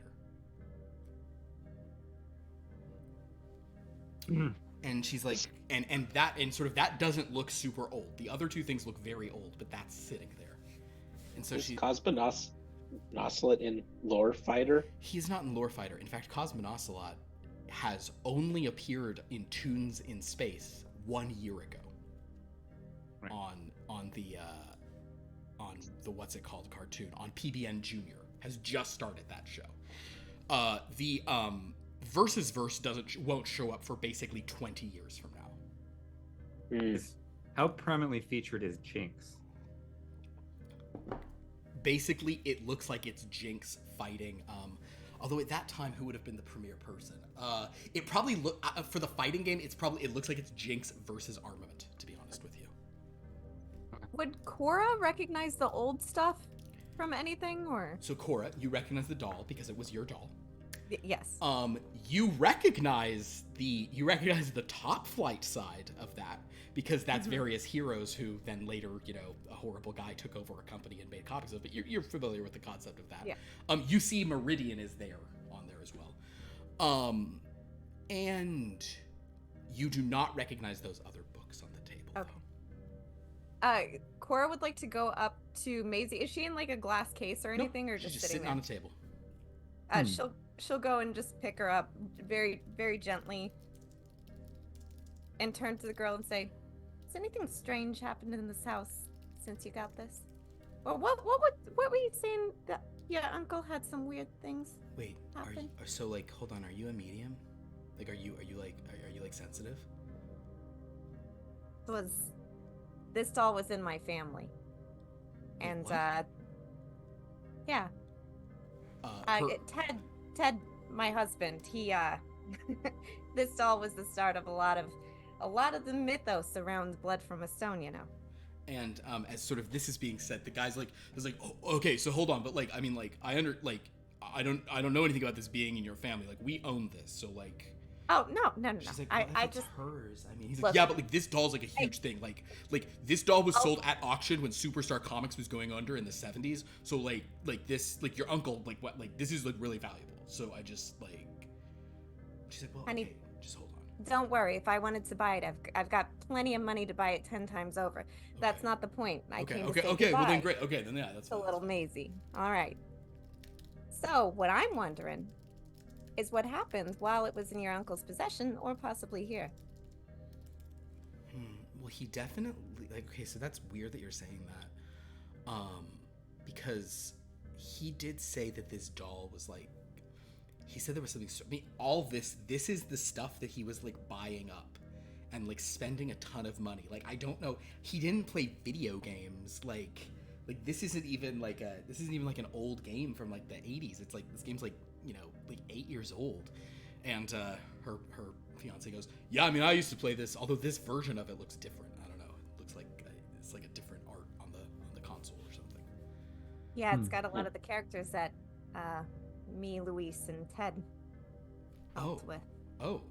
And she's like, and that doesn't look super old. The other two things look very old, but that's sitting there. And so she's Cosmonocelot in Lore Fighter. He's not in Lore Fighter. In fact, Cosmonocelot has only appeared in Toons in Space 1 year ago. Right. On the what's it called cartoon on PBN Junior has just started that show. The Versus Verse won't show up for basically 20 years from now. How prominently featured is Jinx? Basically, it looks like it's Jinx fighting. Although at that time, who would have been the premier person? It probably for the fighting game. It looks like it's Jinx versus Armament. To be honest with you. Would Cora recognize the old stuff from anything, or? So Cora, you recognize the doll because it was your doll. Yes. You recognize the Top Flight side of that because that's various heroes who then later, a horrible guy took over a company and made copies of. But you're familiar with the concept of that. Yeah. You see Meridian is there on there as well. And you do not recognize those other books on the table. Okay. Cora would like to go up to Maisie. Is she in like a glass case or anything, or just sitting on a table? She'll go and just pick her up very, very gently and turn to the girl and say, "Has anything strange happened in this house since you got this? Well, what were you saying that your uncle had some weird things Wait, happen?" So like, hold on, are you a medium? Like, are you sensitive? This doll was in my family, and what? Yeah. Ted, my husband, he this doll was the start of a lot of the mythos around Blood from a Stone, And as sort of this is being said, the guy's like, "Oh, okay, so hold on, but like, I mean, like, I don't know anything about this being in your family. Like, we own this, so like." Oh no! She's like, well, I just hers. I mean, he's like, yeah, but like this doll's like a huge thing. Like this doll was sold at auction when Superstar Comics was going under in the 70s. So like this, like your uncle, like what, like this is like really valuable. So I just like. She's like, well, honey, okay, just hold on. Don't worry. If I wanted to buy it, I've got plenty of money to buy it 10 times over. That's not the point. Okay. Well then, great. Okay, then yeah, that's a little Maisie. All right. So what I'm wondering is what happened while it was in your uncle's possession, or possibly here. Well, he definitely okay. So that's weird that you're saying that, because he did say that this doll was like. He said there was something. I mean, all this is the stuff that he was like buying up, and like spending a ton of money. Like I don't know. He didn't play video games. Like this isn't even like an old game from like the 80s. It's like this game's like. Like 8 years old, and her fiance goes, "Yeah, I mean, I used to play this. Although this version of it looks different. I don't know. It looks like it's like a different art on the console or something." Yeah, it's got a lot of the characters that me, Luis, and Ted helped with. Oh,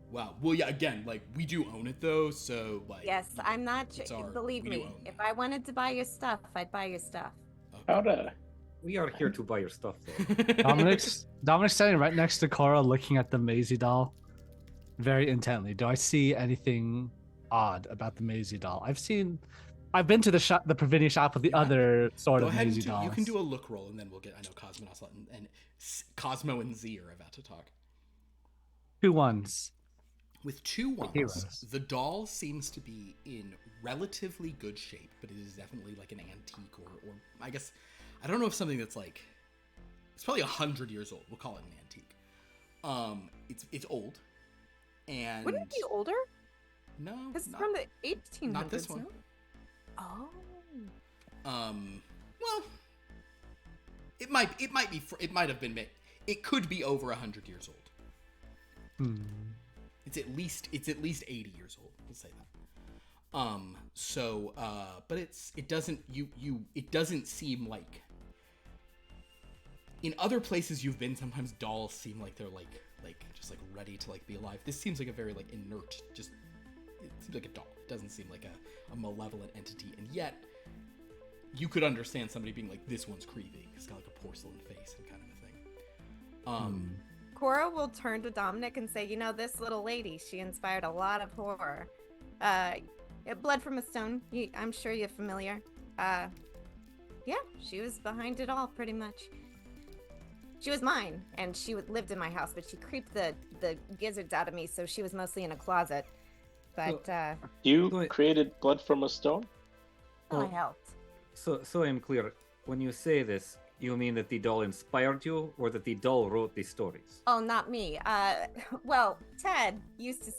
wow. Well, yeah. Again, like we do own it though, so like. Yes, I'm not. Believe me, if I wanted to buy your stuff, I'd buy your stuff. Okay. We are here to buy your stuff, though. Dominic's standing right next to Cora, looking at the Maisie doll very intently. Do I see anything odd about the Maisie doll? I've been to the shop, the Provinia shop with the other sort of Maisie dolls. You can do a look roll, and then we'll get. I know Cosmonocelot and Cosmo and Z are about to talk. 2 1s. With 2 1s, the doll seems to be in relatively good shape, but it is definitely like an antique, or I guess. I don't know if something that's like, it's probably 100 years old. We'll call it an antique. It's old, and wouldn't it be older? No, it's from the 1800s. Not this one. No? Oh. Well, it might be. It might have been made. It could be over 100 years old. It's at least 80 years old. We'll say But it doesn't seem like, in other places you've been, sometimes dolls seem like they're like just like ready to like be alive. This seems like a very like inert, just, it seems like a doll. It doesn't seem like a malevolent entity, and yet you could understand somebody being like, this one's creepy. It's got like a porcelain face and kind of a thing. Cora will turn to Dominic and say, you know, this little lady, she inspired a lot of horror. Blood from a Stone, I'm sure you're familiar. Yeah, she was behind it all, pretty much. She was mine, and she lived in my house, but she creeped the gizzards out of me, so she was mostly in a closet. But, You created Blood from a Stone? I helped. So I'm clear. When you say this, you mean that the doll inspired you, or that the doll wrote these stories? Oh, not me. Well, Ted used to...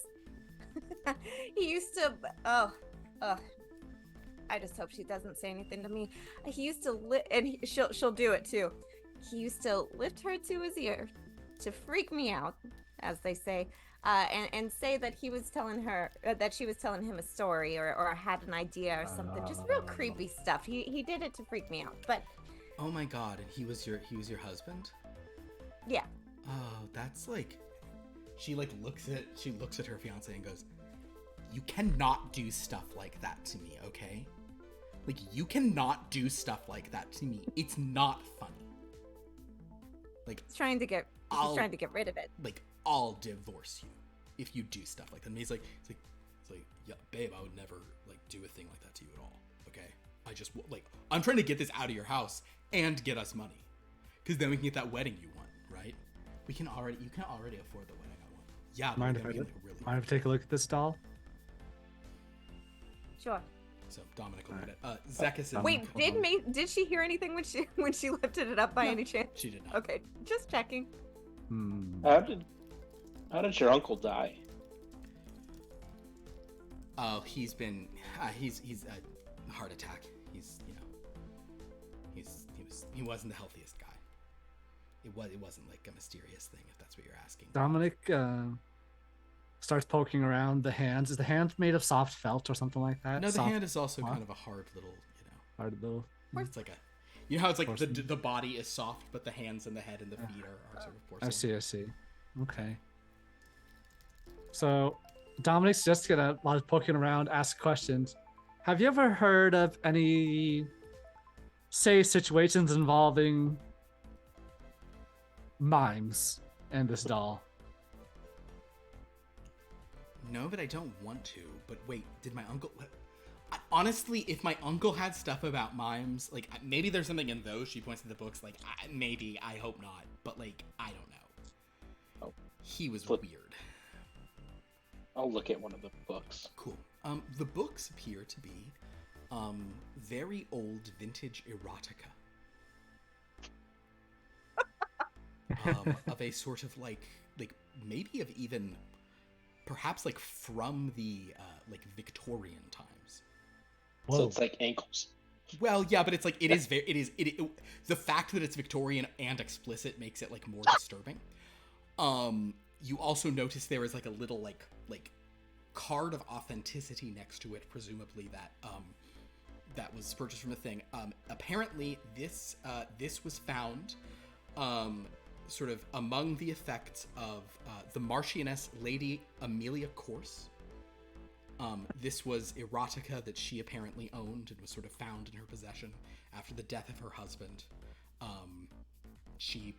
he used to... I just hope she doesn't say anything to me. He used to she'll do it too. He used to lift her to his ear to freak me out, as they say, and say that he was telling her that she was telling him a story or had an idea or something. Just real creepy stuff. He did it to freak me out. But Oh my god, and he was your husband? yeah. Oh, that's like, she looks at her fiance and goes, you cannot do stuff like that to me, okay? Like, you cannot do stuff like that to me. It's not funny. Like, He's trying to get rid of it. Like, I'll divorce you if you do stuff like that. And he's like, yeah, babe, I would never like do a thing like that to you at all. Okay, I just like, I'm trying to get this out of your house and get us money, because then we can get that wedding you want, right? You can already afford the wedding I want. Yeah. Mind if I take a look at this doll? Sure. So Dominic will look at it. Zekas and Wait, did she hear anything when she lifted it up by any chance? She did not. Okay, just checking. How did your uncle die? Oh, he's been he's a heart attack. He wasn't the healthiest guy. It wasn't like a mysterious thing, if that's what you're asking. Dominic starts poking around the hands. Is the hand made of soft felt or something like that? No, the hand is also kind of a hard little, hard little. It's like how it's like the body is soft, but the hands and the head and the feet are sort of porcelain. I see. Okay. So Dominic's just gonna, while he's poking around, ask questions. Have you ever heard of any, say, situations involving mimes and this doll? No, but I don't want to. But wait, did my uncle... Honestly, if my uncle had stuff about mimes, like, maybe there's something in those. She points to the books, like, maybe, I hope not. But, like, I don't know. Oh. He was weird. I'll look at one of the books. Cool. The books appear to be very old vintage erotica. Of a sort of like maybe of even perhaps like from the like Victorian times. Whoa. So it's like ankles. Well, yeah, but it's like the fact that it's Victorian and explicit makes it like more disturbing. You also notice there is like a little like card of authenticity next to it, presumably that was purchased from a thing. Apparently this was found sort of among the effects of the Marchioness Lady Amelia Corse. This was erotica that she apparently owned and was sort of found in her possession after the death of her husband. She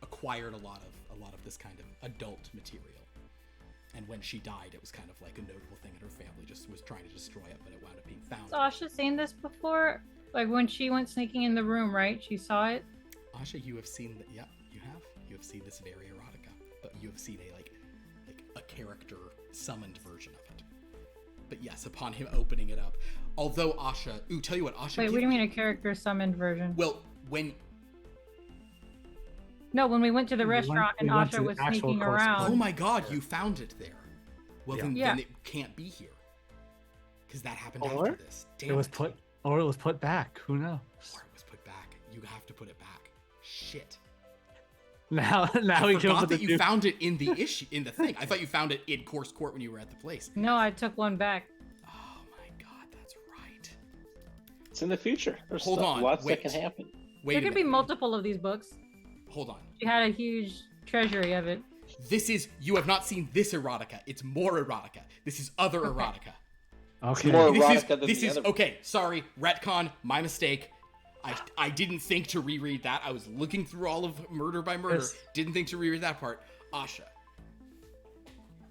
acquired a lot of this kind of adult material. And when she died, it was kind of like a notable thing, and her family just was trying to destroy it, but it wound up being found. So Asha's seen this before? Like when she went sneaking in the room, right? She saw it? Asha, you have seen that. Yeah, you have. You have seen this very erotica, but you have seen a character summoned version of it. But yes, upon him opening it up, although Asha, tell you what, Asha. Wait, what do you mean a character summoned version? Well, when we went to the restaurant and Asha was sneaking around. Oh my god, you found it there. Well, then it can't be here. Because that happened after this. Damn it. It was put back. Who knows? Or it was put back. You have to put it back. Shit. Now I we forgot that you found it in the thing. I thought you found it in Course Court when you were at the place. No, I took one back. Oh my It's in the future. There's Hold on, lots wait. that can happen. Wait There a could be minute. multiple of these books. Hold on. She had a huge treasury of it. This is, you have not seen this erotica. It's more erotica. This is other erotica. Okay. More This erotica than this the is other. okay. Sorry, retcon. My mistake. I didn't think to reread that. I was looking through all of Murder by Murder. Yes. Didn't think to reread that part. Asha,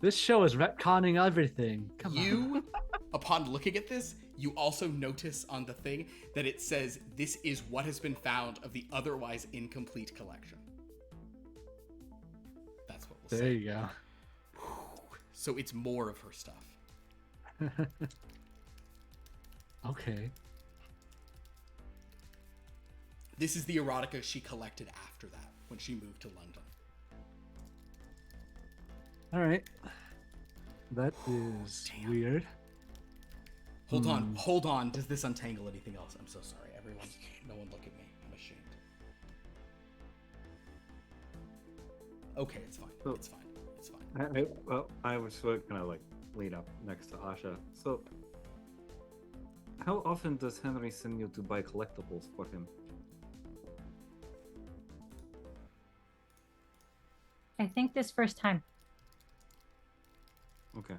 This show is retconning everything. Come on. you, upon looking at this, you also notice on the thing that it says this is what has been found of the otherwise incomplete collection. That's what we'll There say. you go. So it's more of her stuff. Okay. This is the erotica she collected after that, when she moved to London. All right. That is Damn. weird. Hold on. Does this untangle anything else? I'm so sorry, everyone. No one look at me. I'm ashamed. Okay, it's fine. Oh. It's fine. It's fine. I was gonna like lead up next to Asha. So, how often does Henry send you to buy collectibles for him? I think this first time. Okay.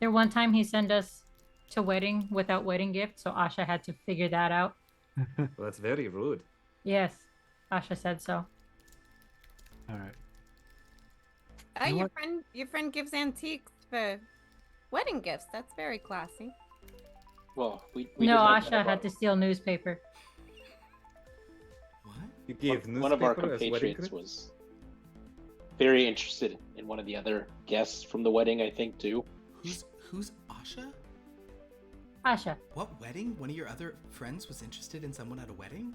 There one time he sent us to wedding without wedding gift, so Asha had to figure that out. Well, that's very rude. Yes, Asha said so. All right. Oh, You know your friend gives antiques for wedding gifts. That's very classy. Well, we No, did have Asha had to steal newspaper. What? You gave one of our newspaper as wedding compatriots gift? was very interested in one of the other guests from the wedding, I think, too. Who's Asha? Asha, What wedding? One of your other friends was interested in someone at a wedding?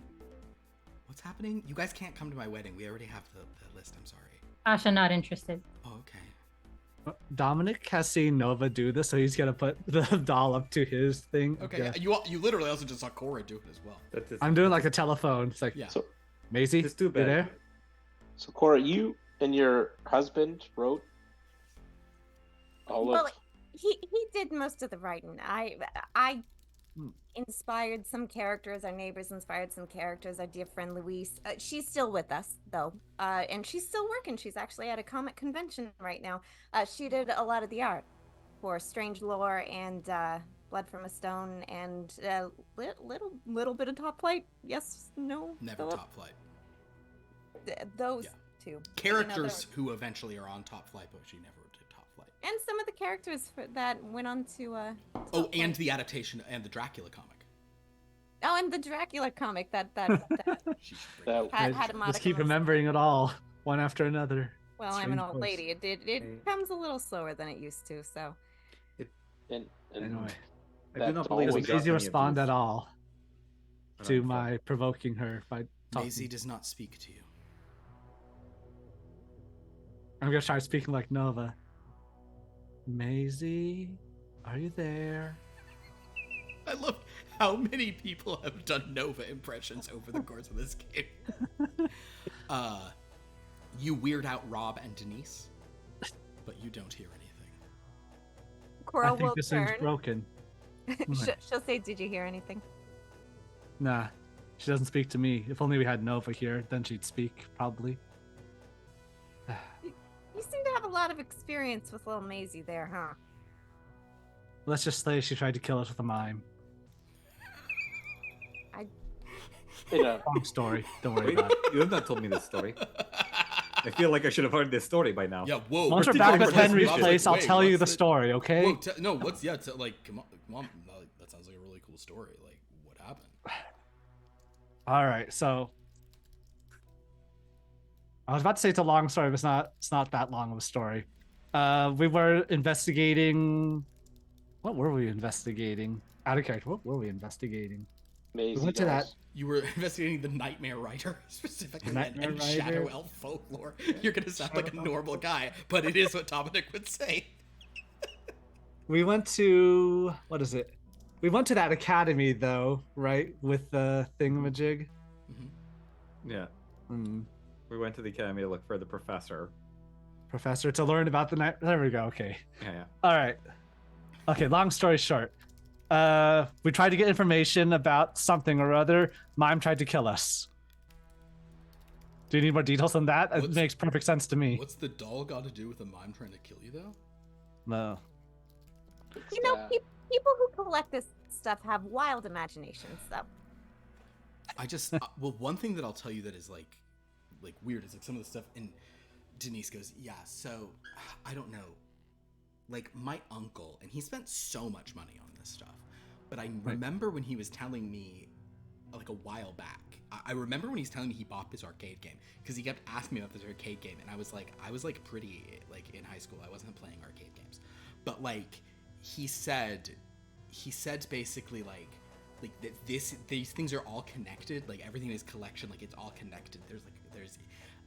What's happening? You guys can't come to my wedding. We already have the list. I'm sorry. Asha not interested. Oh, okay. Dominic has seen Nova do this, so he's gonna put the doll up to his thing. Okay. You literally also just saw Cora do it as well. I'm doing like a telephone. It's like, Yeah. So, Maisie, It's too you bad. there? so Cora, you and your husband wrote all Well, of. he did most of the writing. I Hmm. inspired some characters. Our neighbors inspired some characters. Our dear friend Louise. She's still with us though, and she's still working. She's actually at a comic convention right now. She did a lot of the art for Strange Lore and Blood from a Stone and little bit of Top Flight. Yes, no. Never Philip? Top Flight. Those Yeah. two. Characters who eventually are on Top Flight, but she never did Top Flight. And some of the characters that went on to. Oh, Top and Flight. the adaptation and the Dracula comic. Oh, and the Dracula comic that She should bring That- that. had a Just modicum keep of- remembering it all, one after another. Well, I'm an Strange old voice. lady. It comes a little slower than it used to. So And Anyway, I do that not doll believe does we was- got Maisie any of respond these. at all I to don't know. my provoking her by talking? Maisie does not speak to you. I'm gonna try speaking like Nova. Maisie, are you there? I love how many people have done Nova impressions over the course of this game. You weird out Rob and Denise, but you don't hear anything. Cora I think will this thing's turn. broken. She'll say, "Did you hear anything?" Nah, she doesn't speak to me. If only we had Nova here, then she'd speak, probably. You seem to have a lot of experience with little Maisie there, huh? Let's just say she tried to kill us with a mime. in a, Long story. Don't worry Wait, about it. you have not told me this story. I feel like I should have heard this story by now. Yeah, whoa. Once we're we're back thinking at about this. Henry's Rob's place, like, I'll wait, tell you what's the story, okay? Whoa, no, what's like? Come on, like, that sounds like a really cool story. Like, what happened? All right, so I was about to say it's a long story, but it's not that long of a story. We were investigating. What were we investigating? Out of character. What were we investigating? Maisie We went to that. dolls. You were investigating the Nightmare Rider specifically Nightmare and Rider. Shadow Elf folklore. You're gonna sound like a normal guy, but it is what Dominic would say. We went to what is it? We went to that academy though, right? With the thingamajig. Yeah. Mm. We went to the academy to look for the professor. Professor to learn about the night. There we go. Okay. Yeah. All right. Okay. Long story short, We tried to get information about something or other. Mime tried to kill us. Do you need more details on that? It makes perfect sense to me. What's the doll got to do with a mime trying to kill you, though? No. You know, people who collect this stuff have wild imaginations, though. I just well, one thing that I'll tell you that is like weird is like some of the stuff. And Denise goes, "Yeah, so I don't know, like my uncle, and he spent so much money on this stuff, but I remember when he was telling me, like a while back, I remember when he's telling me he bought this arcade game because he kept asking me about this arcade game, and I was like pretty like in high school, I wasn't playing arcade games, but like he said basically like that these things are all connected, like everything is collection, like it's all connected.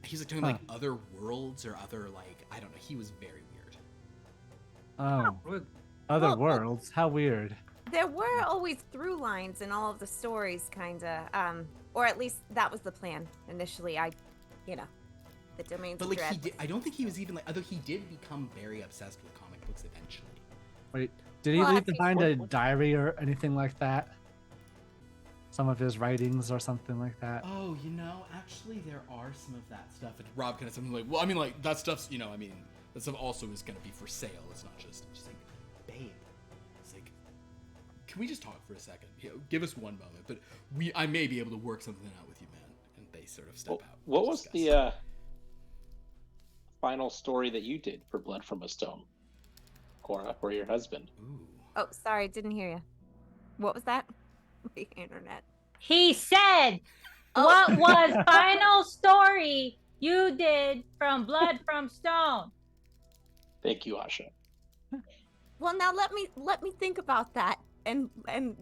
He's like talking like other worlds or other like I don't know. He was very weird. Oh, other worlds? How weird. There were always through lines in all of the stories, kinda, or at least that was the plan initially. The domains. But of like Dread. I don't think he was even like, although he did become very obsessed with comic books eventually. Wait, did he Well, I leave think- behind a diary or anything like that? Some of his writings or something like that? Oh, actually there are some of that stuff. And Rob kind of something like, well, I mean, like that stuff's, that stuff also is going to be for sale. It's not just like, babe. It's like, can we just talk for a second? Give us one moment, but I may be able to work something out with you, man. And they sort of step out. What was the final story that you did for Blood from a Stone, Cora, for your husband? Ooh. Oh, sorry, didn't hear you. What was that? The internet. He said, "What was final story you did from Blood from Stone?" Thank you, Asha. Well, now let me think about that and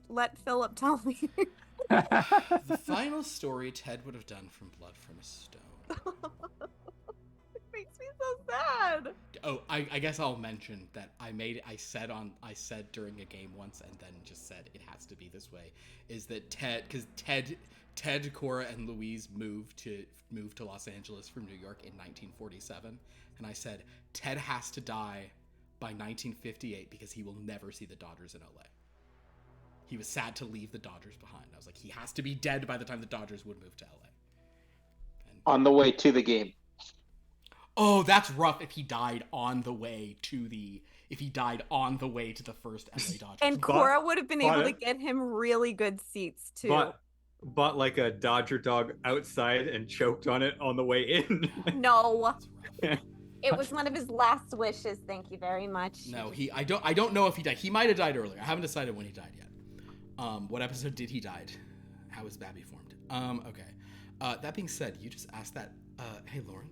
let Philip tell me. The final story Ted would have done from Blood from a Stone. It makes me so sad. Oh, I guess I'll mention that I said during a game once and then just said it has to be this way, is that Ted, Cora, and Louise moved to Los Angeles from New York in 1947, and I said Ted has to die by 1958 because he will never see the Dodgers in LA. He was sad to leave the Dodgers behind. I was like, he has to be dead by the time the Dodgers would move to LA. And On the way to the game. oh, that's rough if he died on the way to the first LA Dodgers. And Cora would have been able to get him really good seats too. Bought like a Dodger dog outside and choked on it on the way in. No, That's rough. it was one of his last wishes. Thank you very much. No, I don't know if he died. He might have died earlier. I haven't decided when he died yet. What episode did he die? How was Babby formed? Okay. That being said, you just asked that. Hey, Lauren.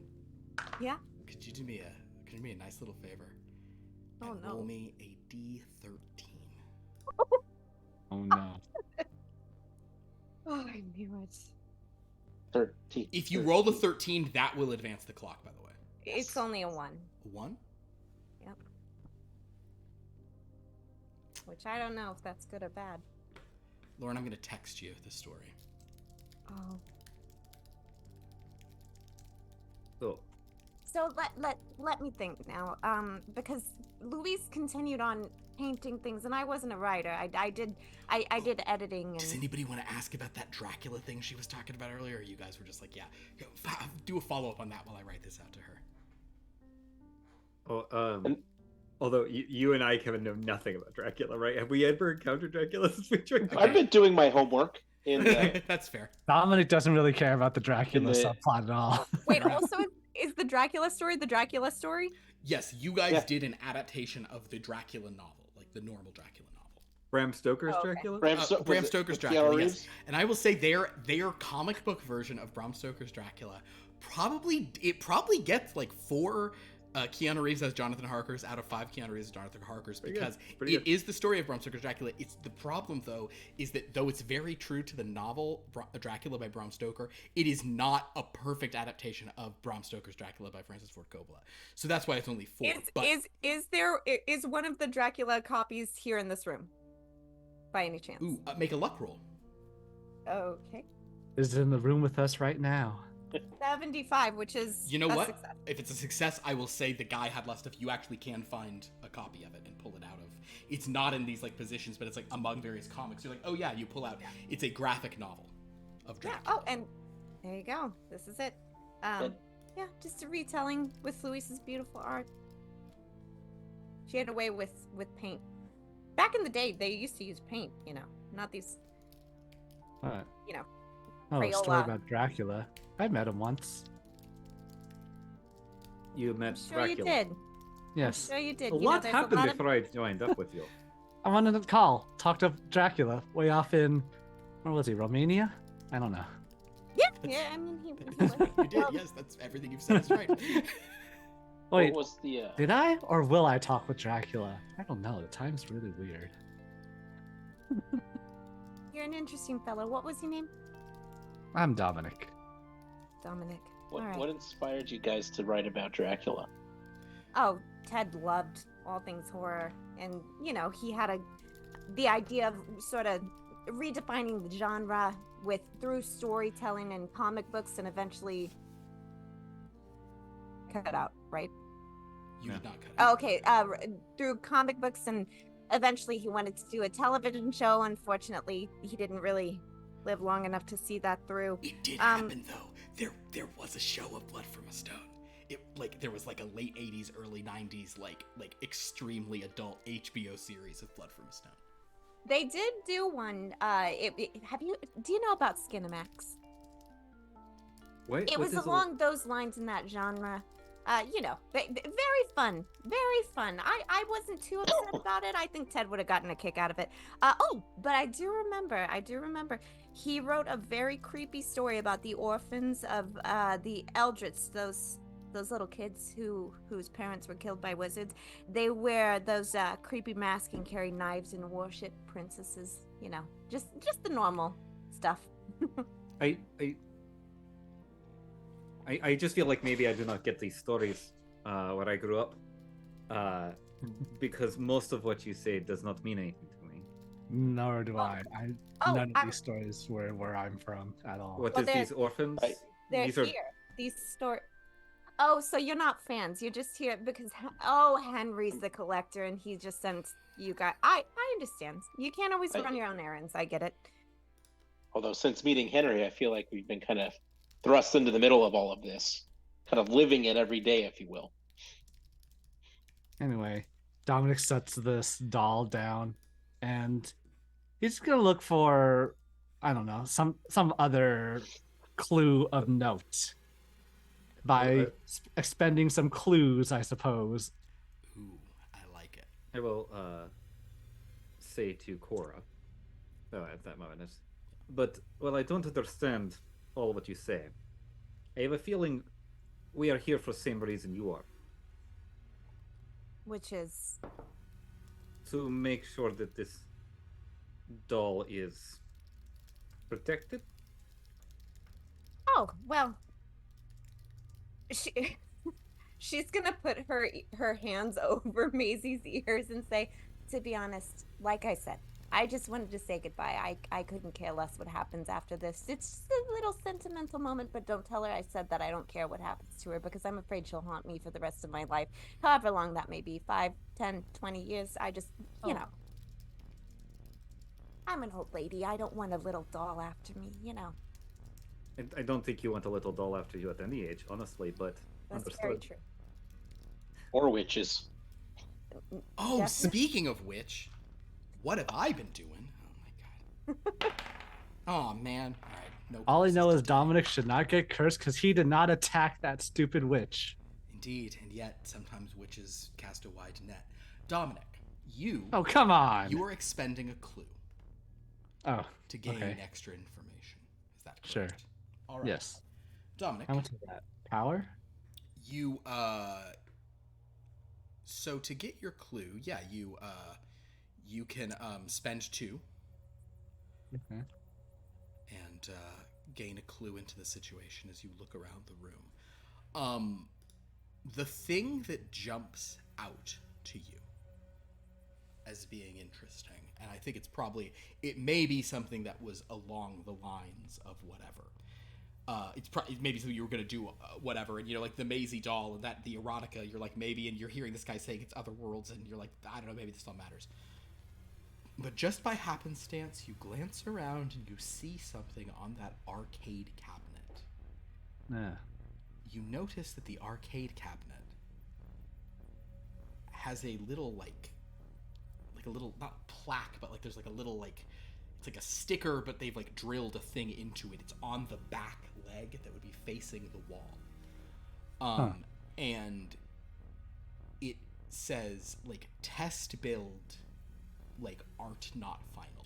Yeah. Could you do me a nice little favor? Oh, And no. roll me a D13. Oh no. Oh, I knew it. 13. If you roll the 13, that will advance the clock. By the way. It's only a 1, A 1? Yep. Which I don't know if that's good or bad. Lauren, I'm gonna text you the story. Oh. So, So let me think now. Because Louise continued on painting things, and I wasn't a writer. I did editing. And... Does anybody want to ask about that Dracula thing she was talking about earlier? Or you guys were just like, yeah, do a follow up on that while I write this out to her. although you and I, Kevin, know nothing about Dracula, right? Have we ever encountered Dracula since we joined? Okay. I've been doing my homework in the, That's fair. Dominic doesn't really care about the Dracula In the- subplot at all. Wait, also, is the Dracula story? Yes, you guys did an adaptation of the Dracula novel, like the normal Dracula novel. Bram Stoker's Oh, okay. Dracula? Bram Bram Stoker's with Dracula, Keanu yes. Reeves? And I will say their comic book version of Bram Stoker's Dracula probably gets like 4 Keanu Reeves as Jonathan Harkers out of 5 Keanu Reeves as Jonathan Harkers Pretty good. because Pretty it is the story of Bram Stoker's Dracula. It's the problem though is that though it's very true to the novel Dracula by Bram Stoker, it is not a perfect adaptation of Bram Stoker's Dracula by Francis Ford Coppola. So that's why it's only 4. Is one of the Dracula copies here in this room, by any chance? Ooh, make a luck roll. Okay. Is in the room with us right now. 75, which is You know a what? success. If it's a success, I will say the guy had less stuff. You actually can find a copy of it and pull it out of. it's not in these like positions, but it's like among various comics. You're like, oh yeah, you pull out. It's a graphic novel of Dracula. Yeah. Oh, and there you go. This is it. Yeah, just a retelling with Louise's beautiful art. She had a way with paint. Back in the day, they used to use paint. Not these. What? Crayola. A story about Dracula. I met him once. You met Sure Dracula. you did. Yes. Sure you did. What there's a happened lot of- before I joined up with you? I wanted to call. Talked up Dracula way off in, where was he? Romania? I don't know. Yeah, I mean, he You did, yes. That's everything you've said is right. Wait, What was the? did I or will I talk with Dracula? I don't know. The time's really weird. You're an interesting fellow. What was your name? I'm Dominic. Dominic. What, All right. what inspired you guys to write about Dracula? Oh, Ted loved all things horror, and he had the idea of sort of redefining the genre through storytelling and comic books, and eventually cut out, right? You did not cut it. Oh, okay. Through comic books, and eventually he wanted to do a television show. Unfortunately, he didn't really live long enough to see that through. It did happen though. There was a show of Blood from a Stone. There was like a late 80s, early 90s like extremely adult HBO series of Blood from a Stone. They did do one. Do you know about Skinamax? Wait, It what was is along those lines in that genre. Very fun. Very fun. I wasn't too upset about it. I think Ted would have gotten a kick out of it. But I do remember. He wrote a very creepy story about the orphans of the Eldritch, those little kids whose parents were killed by wizards. They wear those creepy masks and carry knives and worship princesses. Just the normal stuff. I just feel like maybe I do not get these stories where I grew up, because most of what you say does not mean anything to me. Nor do I. None of I- these stories were where I'm from at all. What Well, is these orphans? They're These are here. These stories. Oh, so you're not fans. You're just here because Henry's the collector and he just sends you guys. I understand. You can't always run your own errands. I get it. Although since meeting Henry, I feel like we've been kind of thrust into the middle of all of this, kind of living it every day, if you will. Anyway, Dominic sets this doll down, and he's gonna look for, I don't know, some other clue of note by expending some clues, I suppose. Ooh, I like it. I will say to Cora, at that moment, but I don't understand all what you say. I have a feeling we are here for the same reason you are. Which is To make sure that this doll is protected. oh well. She's gonna put her hands over Maisie's ears and say, "To be honest, like I said, I just wanted to say goodbye. I couldn't care less what happens after this. It's just a little sentimental moment, but don't tell her I said that I don't care what happens to her because I'm afraid she'll haunt me for the rest of my life. However long that may be, 5, 10, 20 years. I just, I'm an old lady. I don't want a little doll after me, I don't think you want a little doll after you at any age, honestly, but That's understood. very true. Or witches. Oh, Definitely. speaking of which, what have I been doing? Oh my god. Oh man. All right. No. All I know curses is today. Dominic should not get cursed because he did not attack that stupid witch. Indeed, and yet sometimes witches cast a wide net. Dominic, you Oh, come on. you are expending a clue Oh, to gain okay. extra information. Is that correct? Sure. All right. Yes. Dominic, How much is that? Power? you so to get your clue, yeah, you can spend 2 Okay. and gain a clue into the situation as you look around the room. The thing that jumps out to you as being interesting, and I think it may be something that was along the lines of whatever. It's probably maybe something you were gonna do, whatever, and like the Maisie doll and that the erotica. You're like maybe, and you're hearing this guy saying it's other worlds, and you're like, I don't know, maybe this all matters. But just by happenstance, you glance around and you see something on that arcade cabinet. Yeah. You notice that the arcade cabinet has a little, like a little, not plaque, but like there's like a little, like, it's like a sticker, but they've like drilled a thing into it. It's on the back leg that would be facing the wall. And it says, like, test build, like, art not final.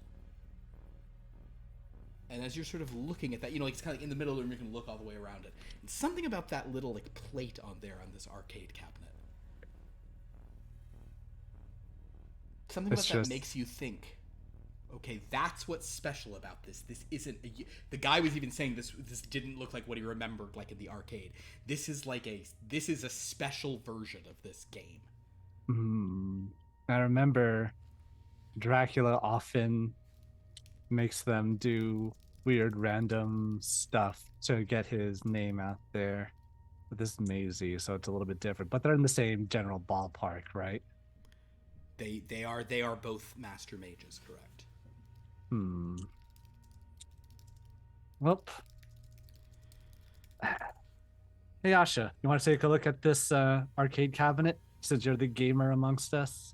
And as you're sort of looking at that, you know, like, it's kind of like in the middle of the room, you can look all the way around it. And something about that little, like, plate on there on this arcade cabinet. Something about that makes you think, okay, that's what's special about this. This isn't the guy was even saying this didn't look like what he remembered, like, in the arcade. This is a special version of this game. I remember Dracula often makes them do weird random stuff to get his name out there. But this is Maisie, so it's a little bit different. But they're in the same general ballpark, right? They are both master mages, correct? Well, hey Asha, you want to take a look at this arcade cabinet since you're the gamer amongst us?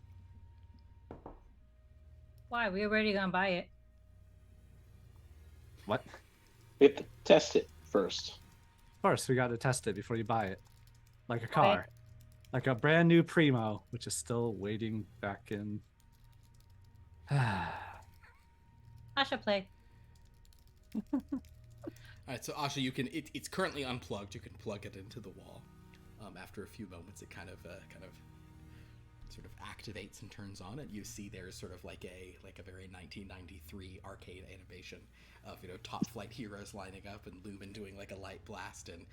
Why? We already gonna buy it. What? We have to test it first. First, we got to test it before you buy it, like a car. Okay. Like a brand new Primo, which is still waiting back in. I should play. All right, so Asha, you can. It's currently unplugged. You can plug it into the wall. After a few moments, it kind of sort of activates and turns on. And you see there's sort of like a very 1993 arcade animation of, you know, top flight heroes lining up and Lumen doing like a light blast and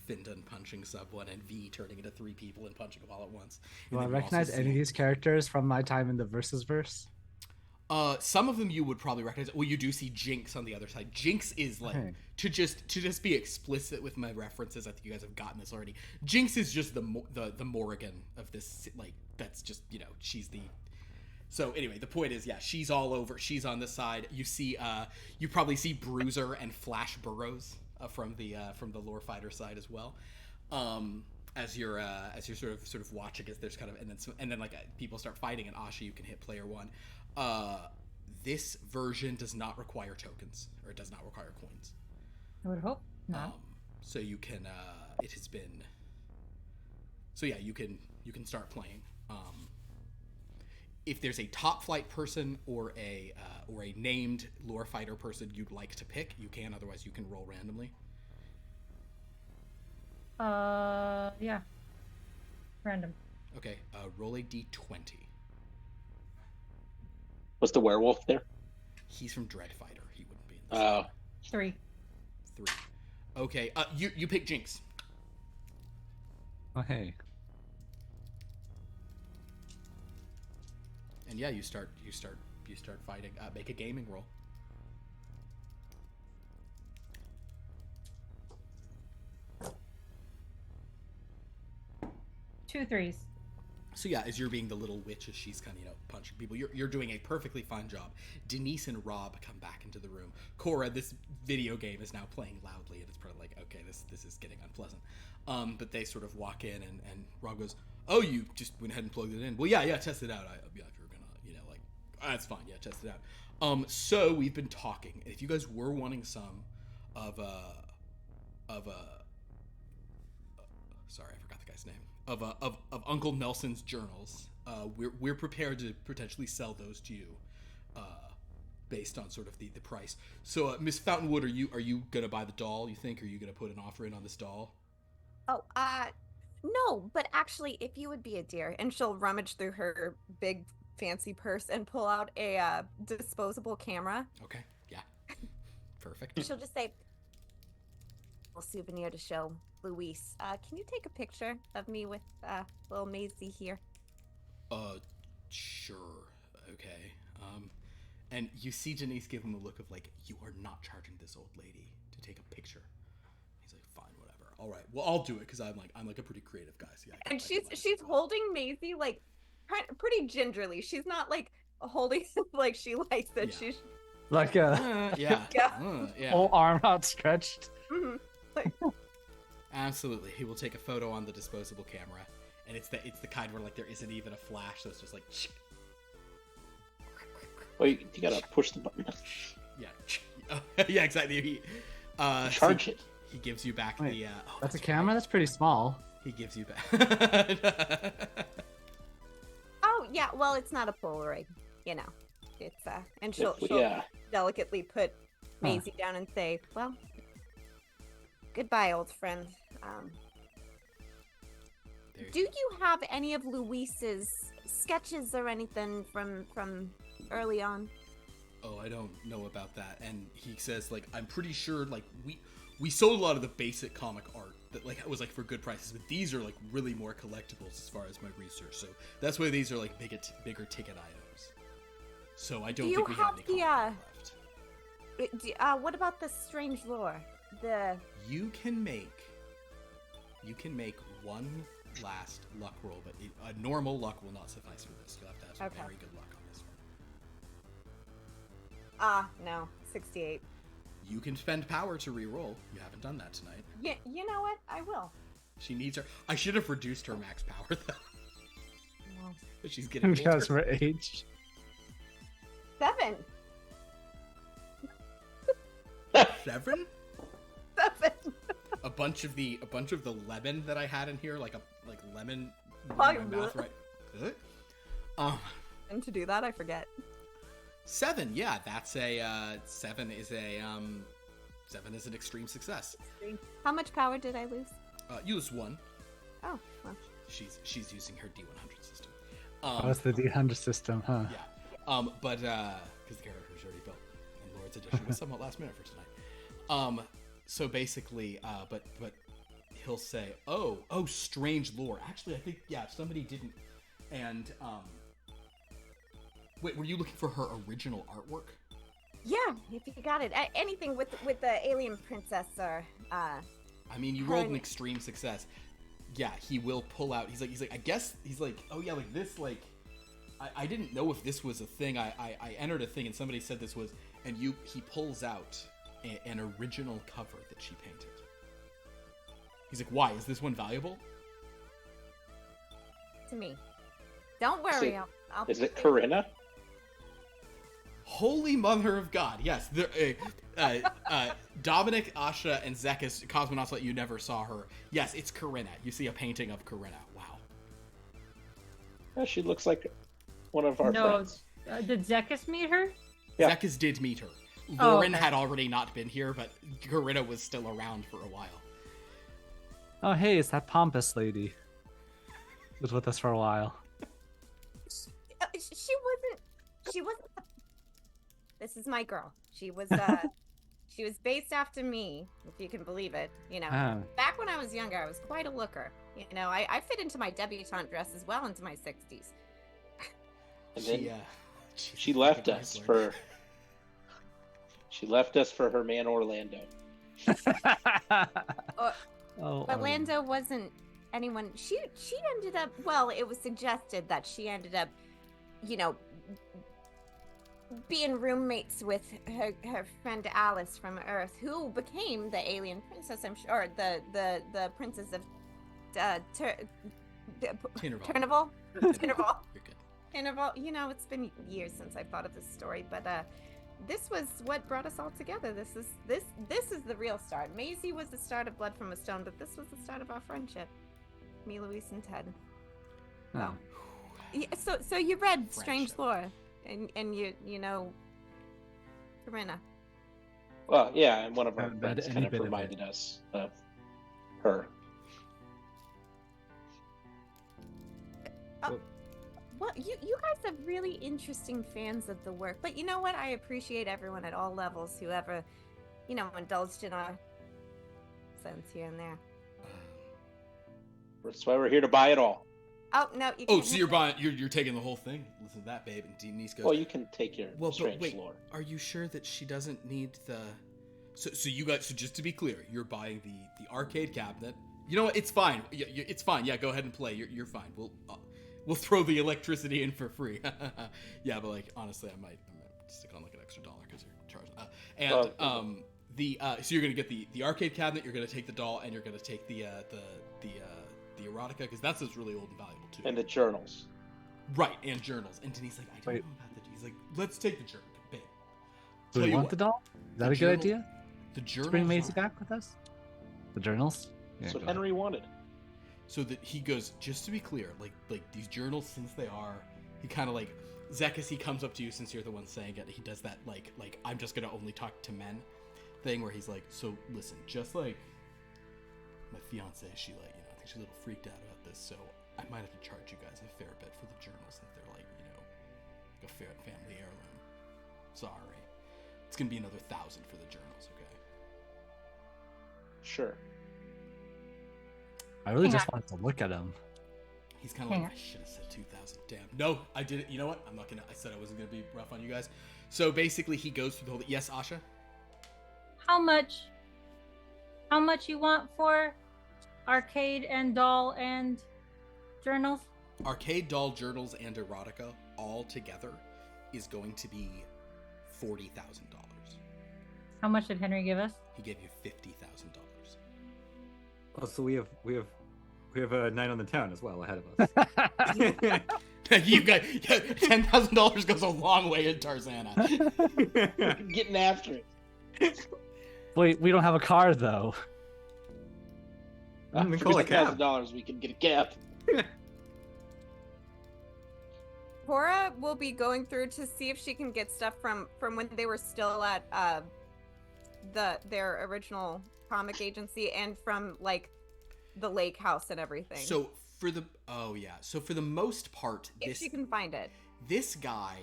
Findon punching someone and V turning into 3 people and punching them all at once. Do I recognize any of these characters from my time in the Versus Verse? Some of them you would probably recognize. Well, you do see Jinx on the other side. Jinx is like, to just be explicit with my references. I think you guys have gotten this already. Jinx is just the Morrigan of this. Like, that's just, you know, she's the. So anyway, the point is, yeah, she's all over. She's on this side. You see, you probably see Bruiser and Flash Burrows from the lore fighter side as well. As you're sort of watching, as there's kind of and then like people start fighting, and Asha, you can hit player 1. This version does not require tokens, or it does not require coins. I would hope not. So you can it has been. So yeah, you can start playing. If there's a top flight person or a named lore fighter person you'd like to pick, you can. Otherwise, you can roll randomly. Yeah. Random. Okay. Roll a d20. What's the werewolf there? He's from Dreadfighter. He wouldn't be in this. 3. 3. Okay. You pick Jinx. Oh hey. And yeah, you start fighting. Make a gaming roll. 2 3s. So yeah, as you're being the little witch, as she's kind of, you know, punching people, you're doing a perfectly fine job. Denise and Rob come back into the room. Cora, this video game is now playing loudly, and it's probably like, okay, this is getting unpleasant. But they sort of walk in, and Rob goes, "Oh, you just went ahead and plugged it in? Well, yeah, test it out. If you're gonna, you know, like, that's fine. Yeah, test it out. So we've been talking. If you guys were wanting some of sorry, I forgot the guy's name. Of Uncle Nelson's journals, we're prepared to potentially sell those to you, based on sort of the price. So, Miss Fountainwood, are you gonna buy the doll? You think? Are you gonna put an offer in on this doll? Oh, no, but actually, if you would be a dear, and she'll rummage through her big fancy purse and pull out a disposable camera. Okay, yeah, perfect. She'll just say, "A souvenir to show Luis. Can you take a picture of me with little Maisie here?" Sure. Okay. And you see Denise give him a look of like, "You are not charging this old lady to take a picture." He's like, "Fine, whatever. All right. Well, I'll do it because I'm like a pretty creative guy." So yeah, and she's holding Maisie like pretty gingerly. She's not like holding like she likes it. Yeah. She's Like a Yeah. Yeah. whole arm outstretched. mhm. Absolutely. He will take a photo on the disposable camera, and it's the kind where like there isn't even a flash, so it's just like Well, you gotta push the button. yeah. Yeah, exactly. He Charge it. He gives you back Wait, the That's a camera? That's pretty small. He gives you back. Oh yeah, well it's not a Polaroid, you know. It's and she'll Yeah. delicately put Maisie down and say, "Well, goodbye, old friend. Do you have any of Luis's sketches or anything from early on?" Oh, I don't know about that. And he says, like, I'm pretty sure, like, we sold a lot of the basic comic art that, like, was, like, for good prices, but these are, like, really more collectibles as far as my research. So that's why these are, like, bigger ticket items. So I don't think we have any comic left. What about the strange lore? You can make one last luck roll, but a normal luck will not suffice for this. You'll have to have some very good luck on this one. No, 68. You can spend power to re-roll. You haven't done that tonight. Yeah, you know what? I will. She needs her. I should have reduced her max power though. Well, But she's getting older. Because we're aged. 7. 7? 7. A bunch of the lemon that I had in here, like lemon in Oh, my mouth, right? And to do that, I forget. 7, yeah, that's a 7 is an extreme success. How much power did I lose? You lose 1. Oh, well. She's using her D100 system. That's the D100 system, huh? Yeah. But because the character's already built, and Lord's edition was somewhat last minute for tonight. So basically, but he'll say, oh, strange lore. Actually, I think somebody didn't, and wait, were you looking for her original artwork? Yeah, if you got it. Anything with the alien princess or I mean, you rolled an extreme success. Yeah, he will pull out. He's like, I guess he's like, oh yeah, like this, like, I didn't know if this was a thing. I entered a thing and somebody said this was, and he pulls out an original cover that she painted. He's like, why? Is this one valuable? to me. Don't worry. I'll Is it Corinna? Holy Mother of God! Yes, Dominic, Asha, and Zekas, cosmonauts that you never saw her. Yes, it's Corinna. You see a painting of Corinna. Wow. Yeah, she looks like one of our friends. Did Zekas meet her? Yeah. Zekas did meet her. Oh, Lauren okay. had already not been here, but Corinna was still around for a while. Oh, hey, it's that pompous lady. Was with us for a while. She wasn't. This is my girl. She was she was based after me, if you can believe it. You know, back when I was younger, I was quite a looker. You know, I fit into my debutante dress as well into my 60s. And then She she left us for. She left us for her man Orlando. Orlando wasn't anyone. She ended up. Well, it was suggested that she ended up, you know, being roommates with her friend Alice from Earth, who became the alien princess. I'm sure, or the princess of Tinnerval. Tinnerval. You're good. Tinnerval. You know, it's been years since I thought of this story, but this was what brought us all together. This is the real start. Maisie was the start of Blood from a Stone, but this was the start of our friendship. Me, Louise, and Ted. Oh. Yeah, so you read Strange Friendship. Lore, and you know, Corinna. Well, yeah, and one of our Haven't read friends any kind of bit of it. reminded us of her. Well, you guys are really interesting fans of the work, but you know what? I appreciate everyone at all levels who ever, you know, indulged in our sense here and there. That's why we're here to buy it all. Oh no! You Oh, can't so have you're that. buying? You're taking the whole thing? Listen to that, babe. And Denise goes, Well, you can take your well, but strange wait, lore. are you sure that she doesn't need the? So you guys. So just to be clear, you're buying the arcade cabinet. You know what? It's fine. It's fine. Yeah, go ahead and play. You're fine. We'll throw the electricity in for free. Yeah, but like honestly, I might stick on like an extra $1 because you're charging. So you're gonna get the arcade cabinet, you're gonna take the doll, and you're gonna take the erotica because that's what's really old and valuable too. And the journals. Right, and journals. And Denise like, I don't know about the. He's like, let's take the journal. Bam. Do we want the doll? Is that a good idea? The journals. Bring Maisie back with us. The journals. That's what Henry wanted. So that he goes, just to be clear, like these journals, since they are, he kind of like Zekas. He comes up to you since you're the one saying it. He does that like I'm just gonna only talk to men thing where he's like, so listen, just like my fiance, she like I think she's a little freaked out about this, so I might have to charge you guys a fair bit for the journals since they're like like a fair family heirloom. Sorry, it's gonna be another 1,000 for the journals, okay? Sure. I really just wanted to look at him. He's kind of like, I should have said 2,000. Damn. No, I did it. You know what? I'm not gonna. I said I wasn't gonna be rough on you guys. So basically, he goes through the whole. Yes, Asha. How much you want for arcade and doll and journals? Arcade, doll, journals, and erotica all together is going to be $40,000. How much did Henry give us? He gave you $50,000. Oh, so we have a night on the town as well ahead of us. You got $10,000 goes a long way in Tarzana. Getting after it. Wait, we don't have a car though. I'm gonna call a cab. $50,000, we can get a cab. Cora will be going through to see if she can get stuff from when they were still at their original comic agency and from like the lake house and everything. So for the most part, if she can find it, this guy,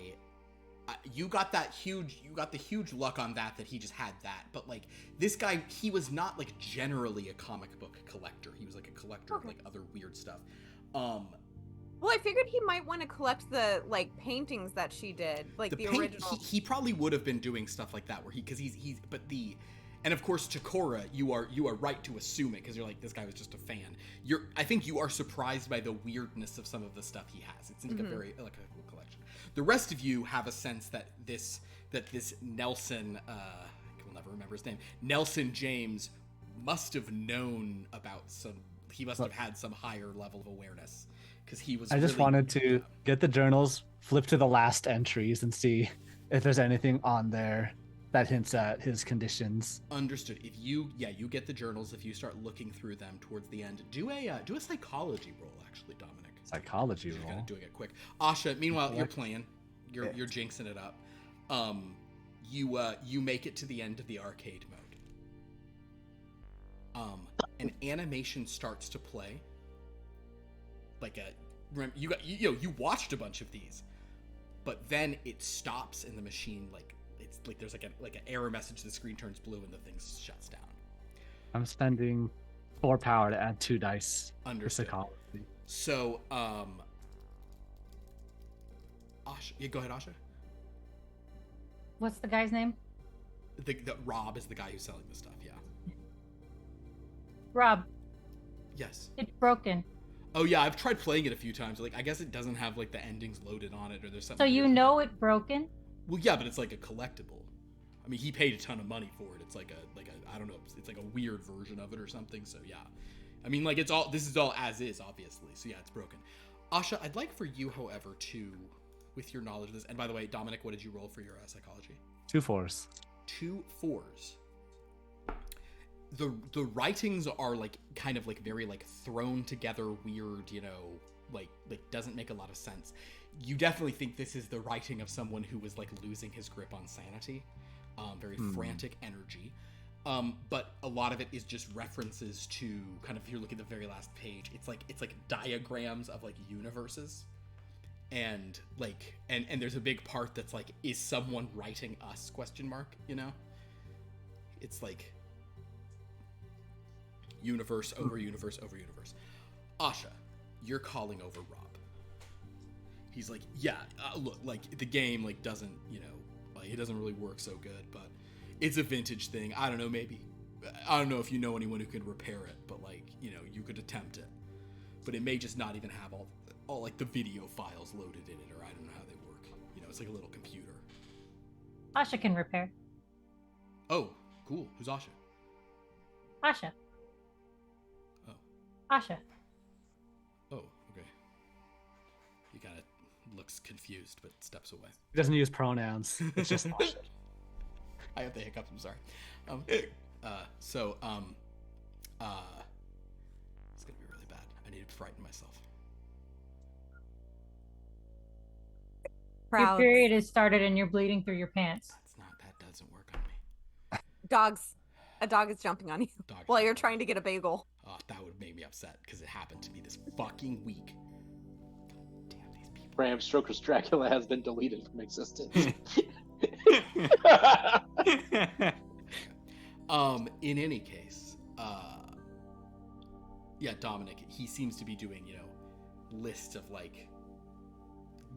you got the huge luck on that he just had that. But like this guy, he was not like generally a comic book collector. He was like a collector of like other weird stuff. Well, I figured he might want to collect the like paintings that she did, like the original. He probably would have been doing stuff like that, where and of course, to Cora, you are right to assume it because you're like, this guy was just a fan. I think you are surprised by the weirdness of some of the stuff he has. It's like a very like a cool collection. The rest of you have a sense that this Nelson, I will never remember his name, Nelson James, must have known about he must have had some higher level of awareness. He was. I just wanted to get the journals, flip to the last entries, and see if there's anything on there that hints at his conditions. Understood. If you get the journals. If you start looking through them towards the end, do a psychology roll. Actually, Dominic. Psychology roll. Kind of doing it quick. Asha. Meanwhile, you're playing. You're jinxing it up. You make it to the end of the arcade mode. An animation starts to play. You watched a bunch of these, but then it stops and the machine it's like there's like an error message. The screen turns blue and the thing shuts down. I'm spending 4 power to add 2 dice. Understood. For psychology. So Asha, go ahead, Asha. What's the guy's name? The Rob is the guy who's selling the stuff. Yeah. Rob. Yes. It's broken. Oh yeah, I've tried playing it a few times. Like I guess it doesn't have like the endings loaded on it, or there's something. So you know it's broken? Well, yeah, but it's like a collectible. I mean, he paid a ton of money for it. It's like a I don't know. It's like a weird version of it or something. So yeah, I mean, like this is all as is, obviously. So yeah, it's broken. Asha, I'd like for you, however, to, with your knowledge of this, and by the way, Dominic, what did you roll for your psychology? 2 4s. 2 4s. The writings are like kind of like very like thrown together weird, like doesn't make a lot of sense. You definitely think this is the writing of someone who was like losing his grip on sanity, very frantic energy. But a lot of it is just references to kind of, if you're looking at the very last page, it's like diagrams of like universes. And like, and there's a big part that's like, is someone writing us ? It's like universe over universe over universe. Asha, you're calling over Rob. He's like, yeah, look, like the game like doesn't, it doesn't really work so good, but it's a vintage thing. I don't know, maybe, I don't know if you know anyone who can repair it, but like, you could attempt it, but it may just not even have all like the video files loaded in it, or I don't know how they work. You know, it's like a little computer. Asha can repair. Oh, cool. Who's Asha? Asha. Oh. Asha. Oh, okay. He kind of looks confused, but steps away. He doesn't use pronouns. It's just Asha. I have the hiccups. I'm sorry. It's gonna be really bad. I need to frighten myself. Your period has started and you're bleeding through your pants. That doesn't work on me. Dogs. A dog is jumping on you Dogs while you're trying to get a bagel. Oh, that would make me upset because it happened to me this fucking week. God damn these people. Bram Stoker's Dracula has been deleted from existence. In any case, yeah, Dominic, he seems to be doing, lists of like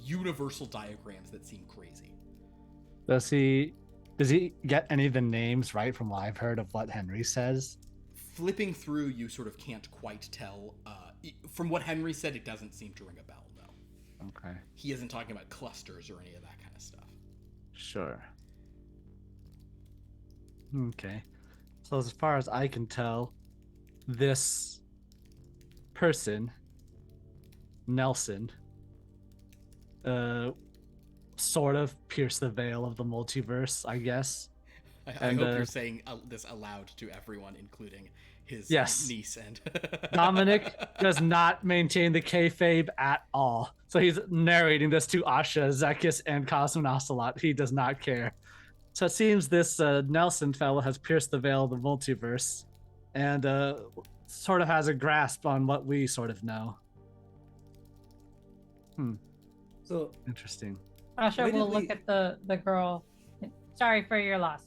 universal diagrams that seem crazy. Does he get any of the names right from what I've heard of what Henry says? Flipping through, you sort of can't quite tell. From what Henry said, it doesn't seem to ring a bell, though. Okay. He isn't talking about clusters or any of that kind of stuff. Sure. Okay. So as far as I can tell, this person, Nelson, sort of pierced the veil of the multiverse, I guess. I hope you're saying this aloud to everyone, including his niece and Dominic does not maintain the kayfabe at all. So he's narrating this to Asha, Zekas, and Cosmo Ocelot. He does not care. So it seems this Nelson fellow has pierced the veil of the multiverse and sort of has a grasp on what we sort of know. So interesting. Asha will look at the girl. Sorry for your loss.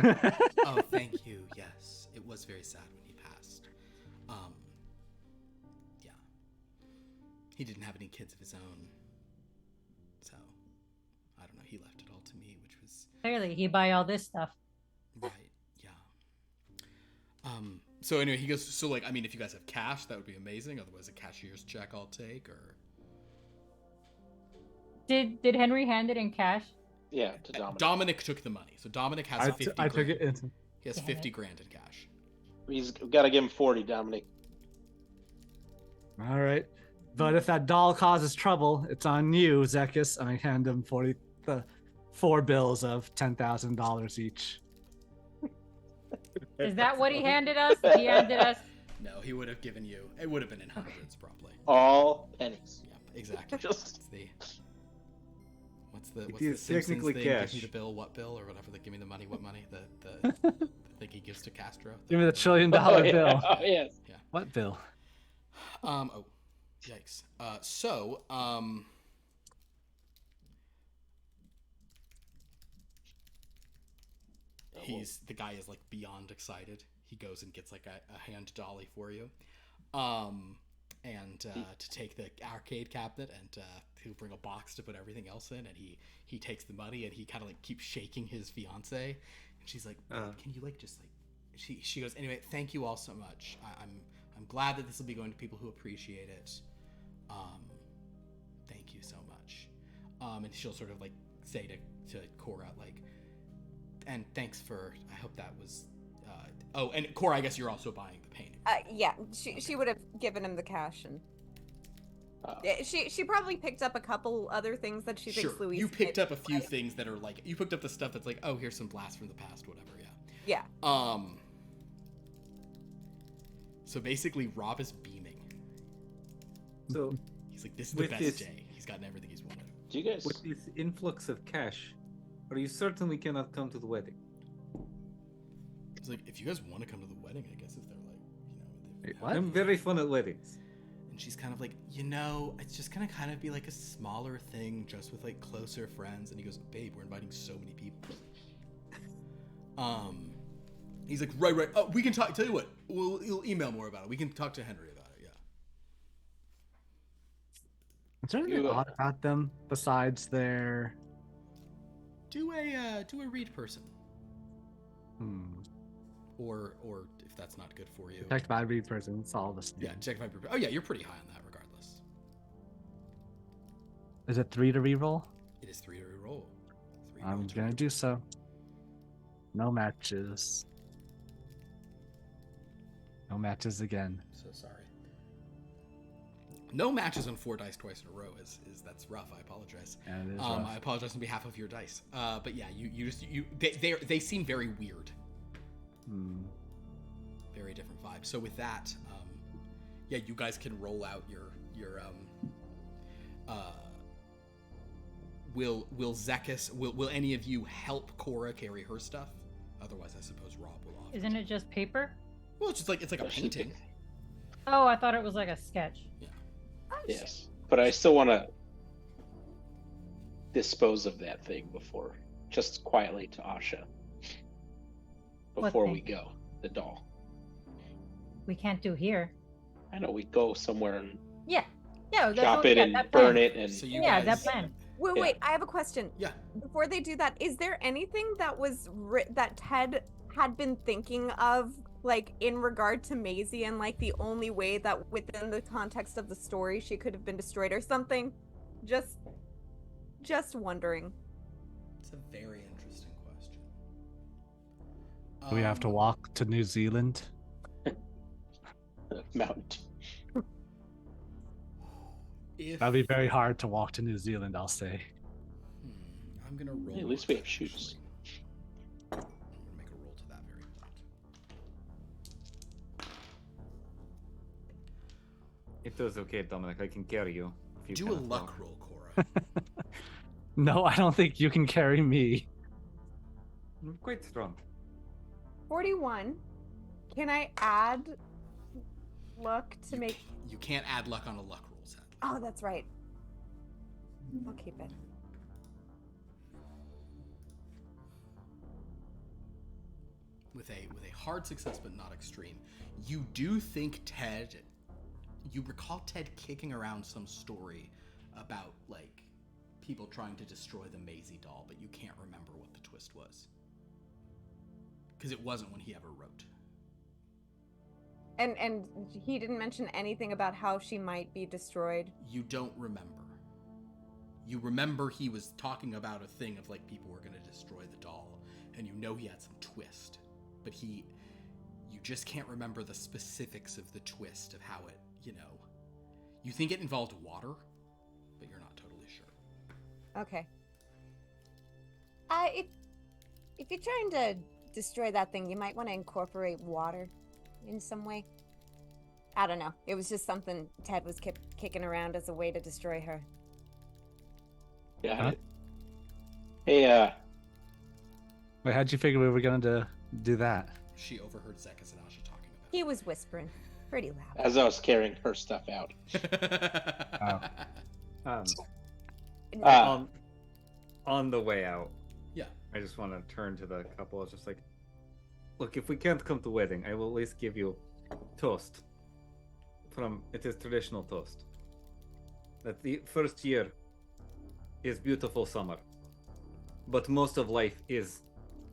Oh, thank you. Yes, it was very sad when he passed. Yeah, he didn't have any kids of his own, so I don't know. He left it all to me, which was Clearly, he buy all this stuff. right. Yeah. So anyway, he goes. So like, I mean, if you guys have cash, that would be amazing. Otherwise, a cashier's check I'll take. Or did Henry hand it in cash? Yeah, to Dominic. Dominic took the money. So Dominic has 50 grand. I took it in. He has 50 grand in cash. He's got to give him 40, Dominic. All right. But if that doll causes trouble, it's on you, Zekas. And I hand him 4 bills of $10,000 each. Is that what he handed us? He handed us. No, he would have given you. It would have been in hundreds, probably. All pennies. Yep, exactly. What's the is Simpsons technically thing? cash. Give me the bill, what bill, or whatever. Give me the money, what money? The thing he gives to Castro. Give me the $1 trillion bill. Oh, yes. Yeah. What bill? Oh, yikes. The guy is like beyond excited. He goes and gets like a hand dolly for you. To take the arcade cabinet, and he'll bring a box to put everything else in, and he takes the money, and he kind of like keeps shaking his fiance, and she's like, can you like just like she goes, anyway, thank you all so much. I'm glad that this will be going to people who appreciate it. Thank you so much. And she'll sort of like say to Cora like, and thanks for, I hope that was and Cora, I guess you're also buying the painting. Yeah, she would have given him the cash, and she probably picked up a couple other things that she thinks Louise. You picked up a few things that are like, you picked up the stuff that's like, oh, here's some blast from the past, whatever. Yeah. So basically, Rob is beaming. So he's like, this is the best day. He's gotten everything he's wanted. Do you guys? With this influx of cash, or you certainly cannot come to the wedding. It's like, if you guys want to come to the wedding, I guess if they're like, What? I'm very fun at weddings. And she's kind of like, it's just gonna kind of be like a smaller thing, just with like closer friends. And he goes, babe, we're inviting so many people. He's like, right. Oh, we can talk. Tell you what, we'll email more about it. We can talk to Henry about it. Yeah. Is there anything odd about them besides their? Do a read person. Or if that's not good for you. Detect by read person. It's all the same. Yeah, detect by. Oh yeah, you're pretty high on that, regardless. Is it 3 to reroll? It is 3 to reroll. I'm gonna do so. No matches. No matches again. So sorry. No matches on 4 dice twice in a row is that's rough. I apologize. Yeah, it is rough. I apologize on behalf of your dice. But yeah, they seem very weird. Very different vibe. So with that, yeah, you guys can roll out your will Zekas, will any of you help Cora carry her stuff? Otherwise, I suppose Rob will. Isn't it just paper? Well, it's like a painting. Oh, I thought it was like a sketch. Yeah. Yes, but I still want to dispose of that thing before, just quietly to Asha. Before we go, the doll. We can't do here. I know we go somewhere and Yeah, chop it and burn it, and So you yeah, guys, that plan. Wait, I have a question. Yeah. Before they do that, is there anything that was that Ted had been thinking of, like, in regard to Maisie, and like the only way that within the context of the story she could have been destroyed or something? Just wondering. It's a very interesting question. Do we have to walk to New Zealand? mount. That'd be very hard to walk to New Zealand, I'll say. I'm gonna roll. At least we have shoes. I'm gonna make a roll to that very point. It was okay, Dominic. I can carry you. If you Do a cannot luck walk. roll, Cora. No, I don't think you can carry me. I'm quite strong. 41. Can I add luck to make? You can't add luck on a luck roll set. Oh, that's right. I'll keep it. With a hard success, but not extreme. You do think Ted. You recall Ted kicking around some story about, like, people trying to destroy the Maisie doll, but you can't remember what the twist was. Because it wasn't one he ever wrote. And he didn't mention anything about how she might be destroyed. You don't remember. You remember he was talking about a thing of, like, people were going to destroy the doll, and you know he had some twist, but you just can't remember the specifics of the twist of how it, you know. You think it involved water, but you're not totally sure. Okay. If you're trying to destroy that thing, you might want to incorporate water in some way. I don't know. It was just something Ted was kicking around as a way to destroy her. Yeah. Huh? Hey, Wait, how'd you figure we were going to do that? She overheard Zekas and Asha talking about He was whispering pretty loud. as I was carrying her stuff out. it. On the way out, Yeah. I just want to turn to the couple. It's just like, look, if we can't come to wedding, I will at least give you toast. It is traditional toast. That the first year is beautiful summer, but most of life is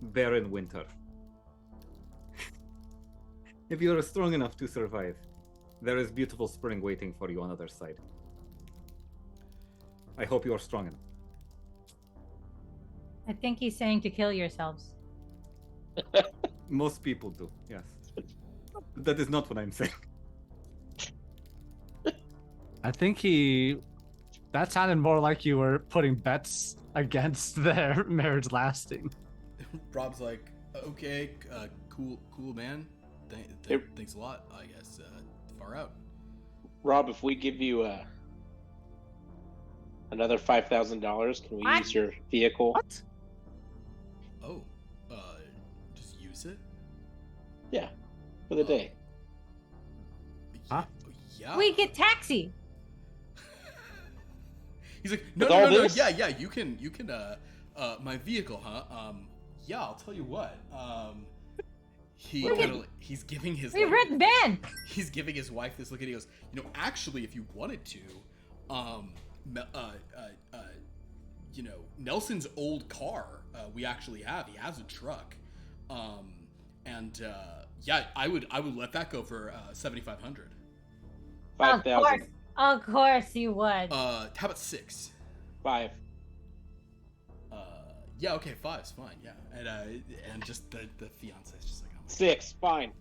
barren winter. If you are strong enough to survive, there is beautiful spring waiting for you on the other side. I hope you are strong enough. I think he's saying to kill yourselves. Most people do, yes. That is not what I'm saying. I think that sounded more like you were putting bets against their marriage lasting. Rob's like, okay, cool, man. Thanks a lot, I guess. Far out. Rob, if we give you another $5,000, can we What? use your vehicle? What? Oh, just use it? Yeah, for the day. Huh? Yeah. We get taxi. He's like, With no, all this? yeah, you can, my vehicle, huh? Yeah, I'll tell you what. He's giving his. We've written Ben. He's giving his wife this look, and he goes, actually, if you wanted to, Nelson's old car, we actually have. He has a truck, yeah, I would let that go for $7,500. 5,000. Of course you would. How about 6? 5. Yeah, okay, 5's fine, yeah. And just the fiance is just like, oh 6, fine.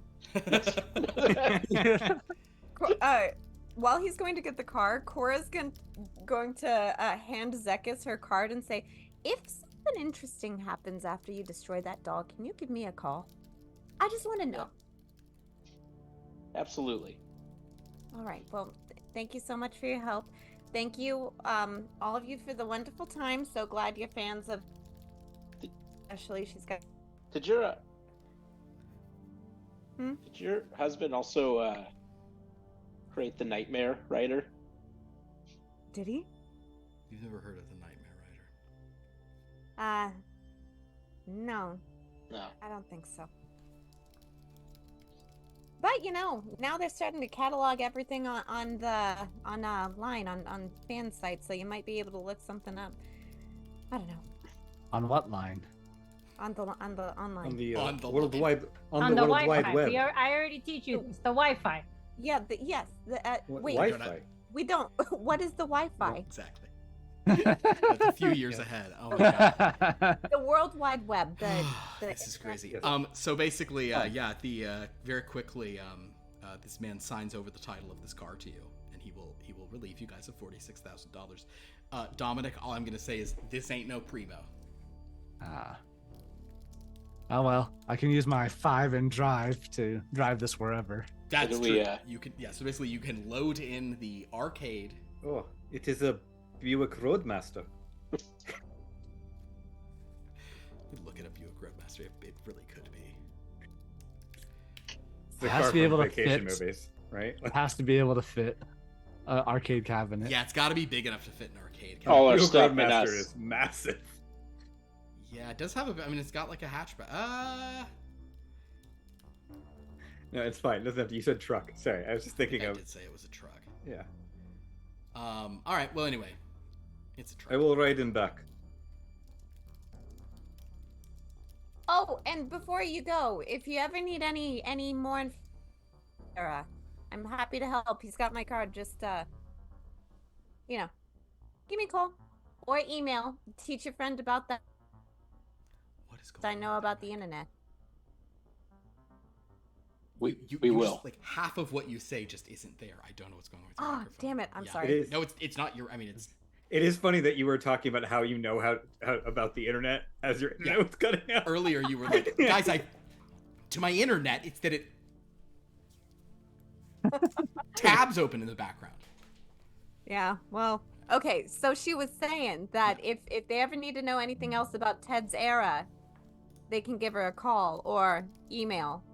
While he's going to get the car, Cora's going to hand Zekas her card and say, if something interesting happens after you destroy that doll, can you give me a call? I just want to know. Absolutely. All right. Well, thank you so much for your help. Thank you, all of you, for the wonderful time. So glad you're fans of. Especially, she's got. Did your husband also create the Nightmare Rider? Did he? You've never heard of the Nightmare Rider? No. No. I don't think so. But now they're starting to catalog everything on fan sites, so you might be able to look something up. I don't know. On what line? On the online. On the On the World line. Wide On the World Wi-Fi. Wide Web. I already teach you. It's the Wi-Fi. Yeah. Wait. Wi-Fi. We don't. What is the Wi-Fi? Exactly. That's a few years ahead. Oh my god. The World Wide Web. This is crazy. Yes. So basically, very quickly, this man signs over the title of this car to you, and he will relieve you guys of $46,000. Dominic, all I'm gonna say is this ain't no primo. Oh well, I can use my 5 and drive to drive this wherever. That's So true. we, You can, so basically you can load in the arcade. Oh, it is a Buick Roadmaster. Look at a Buick Roadmaster. It really could be. It's the It has car to be from able to vacation fit. movies, right? It has to be able to fit an arcade cabinet. Yeah, it's got to be big enough to fit an arcade. All our Buick stuff in Roadmaster us. is massive. Yeah, it does have a. I mean, it's got like a hatchback. No, it's fine. It doesn't have to. You said truck. Sorry, I was just thinking I of. did say it was a truck. Yeah, All right. Well, anyway, it's a truck. I will ride him back. Oh, and before you go, if you ever need any more I'm happy to help. He's got my card. Just give me a call or email. Teach your friend about that. What is going I know about the internet. We You will. Just, like half of what you say just isn't there. I don't know what's going on with your Oh, microphone. damn it! I'm Yeah. sorry. It is. No, it's not your. I mean, it's. It is funny that you were talking about how you know how about the internet as your internet was cutting out. Earlier, you were like, guys, to my internet, it's that it tabs open in the background. Yeah. Well. Okay. So she was saying that if they ever need to know anything else about Ted's era, they can give her a call or email,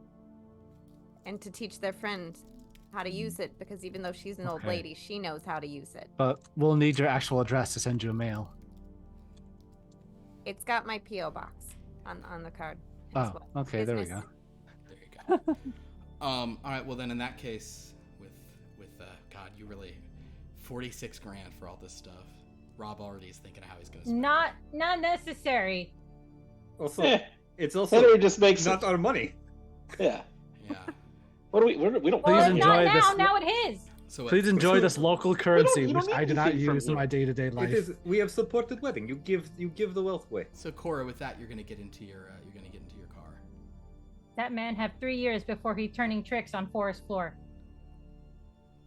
and to teach their friend how to use it, because even though she's an old Okay. lady, she knows how to use it. But we'll need your actual address to send you a mail. It's got my PO box on the card. as Oh, well. okay, there we Business. go. There you go. All right. Well, then in that case, with God, you really 46 grand for all this stuff. Rob already is thinking of how he's going to spend Not necessary. Also, it's also Henry just makes not our money. Yeah. it. Yeah. What do we don't. Please Well, enjoy not now. this- Now it is. So Please enjoy this local currency, you don't which I need do not anything from use in you. my day-to-day It life. is. We have supported wedding. You give the wealth away. So Cora, with that, you're going to get into your car. That man had 3 years before he turning tricks on forest floor.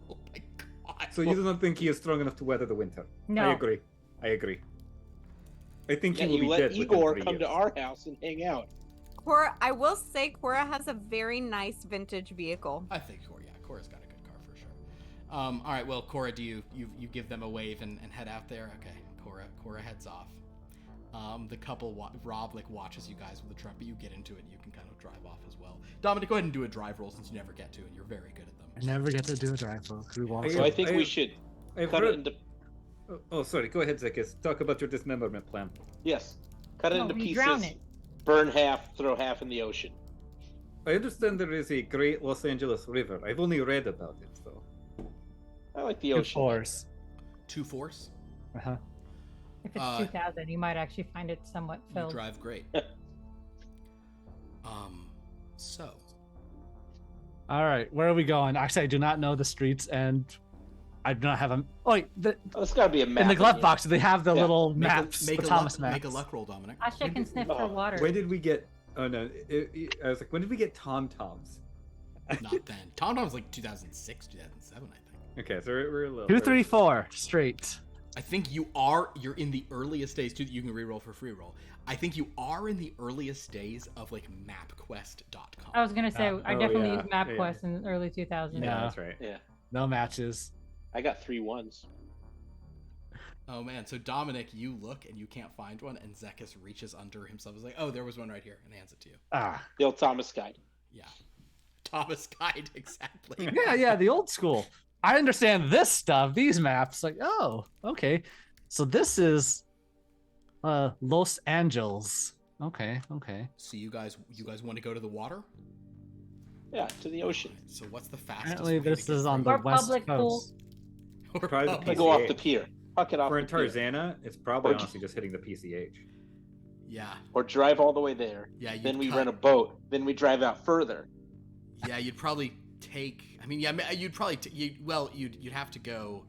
Oh my God. So you do not think he is strong enough to weather the winter? No. I agree. I think Yeah, he will you be let dead within Igor 3 come to years. our house and hang out. Cora, I will say Cora has a very nice vintage vehicle. I think Cora's got a good car for sure. All right, well, Cora, do you give them a wave and head out there? Okay, Cora heads off. The couple, Rob watches you guys with the truck, but you get into it and you can kind of drive off as well. Dominic, go ahead and do a drive roll since you never get to, and you're very good at them. I never get to do a drive, folks. Who wants So Yeah, I to? think we should I've cut it heard. into Sorry. Go ahead, Zekas. Talk about your dismemberment plan. yes, cut it No, into we pieces. drown it. Burn half, throw half in the ocean. I understand there is a great Los Angeles River. I've only read about it, though. I like the Two ocean. fours. 2-4s. Uh-huh. If it's 2000, you might actually find it somewhat You filled. drive great. So All right, where are we going? Actually, I do not know the streets and I do not have them. Oh, wait, It's got to be a map. in the glove here. box, they have the Yeah. little Make maps, a the Thomas luck, maps. make a luck roll, Dominic. Asha can sniff for water. When did we get? Oh no, I was like, when did we get Tom Toms? Not then. Tom was like 2006, 2007, I think. Okay, so we're a little. 2, 3, 4 straight. I think you're in the earliest days too. You can reroll for free roll. I think you are in the earliest days of like mapquest.com. I was gonna say I definitely yeah, used MapQuest in the early 2000s. Yeah, Yeah. that's right. Yeah, No matches. I got 3 ones. Oh man, so Dominic, you look and you can't find one, and Zekas reaches under himself. He's like, "Oh, there was one right here," and hands it to you. Ah. The old Thomas guide. Yeah, Thomas Guide, exactly. Yeah, the old school. I understand this stuff, these maps. Like, oh, okay. So this is Los Angeles. Okay. So you guys want to go to the water? Yeah, to the ocean. So what's the fastest? Apparently way to this get is on there? the Or west public pool. coast. Or Probably the public- I go off the PCH. pier. Huck it off For the in pier. Tarzana, it's probably Or- honestly just hitting the PCH. Yeah, Or drive all the way there. yeah. Then we cut- rent a boat. Then we drive out further. Yeah, you'd probably take. I mean, yeah, you'd probably. You'd have to go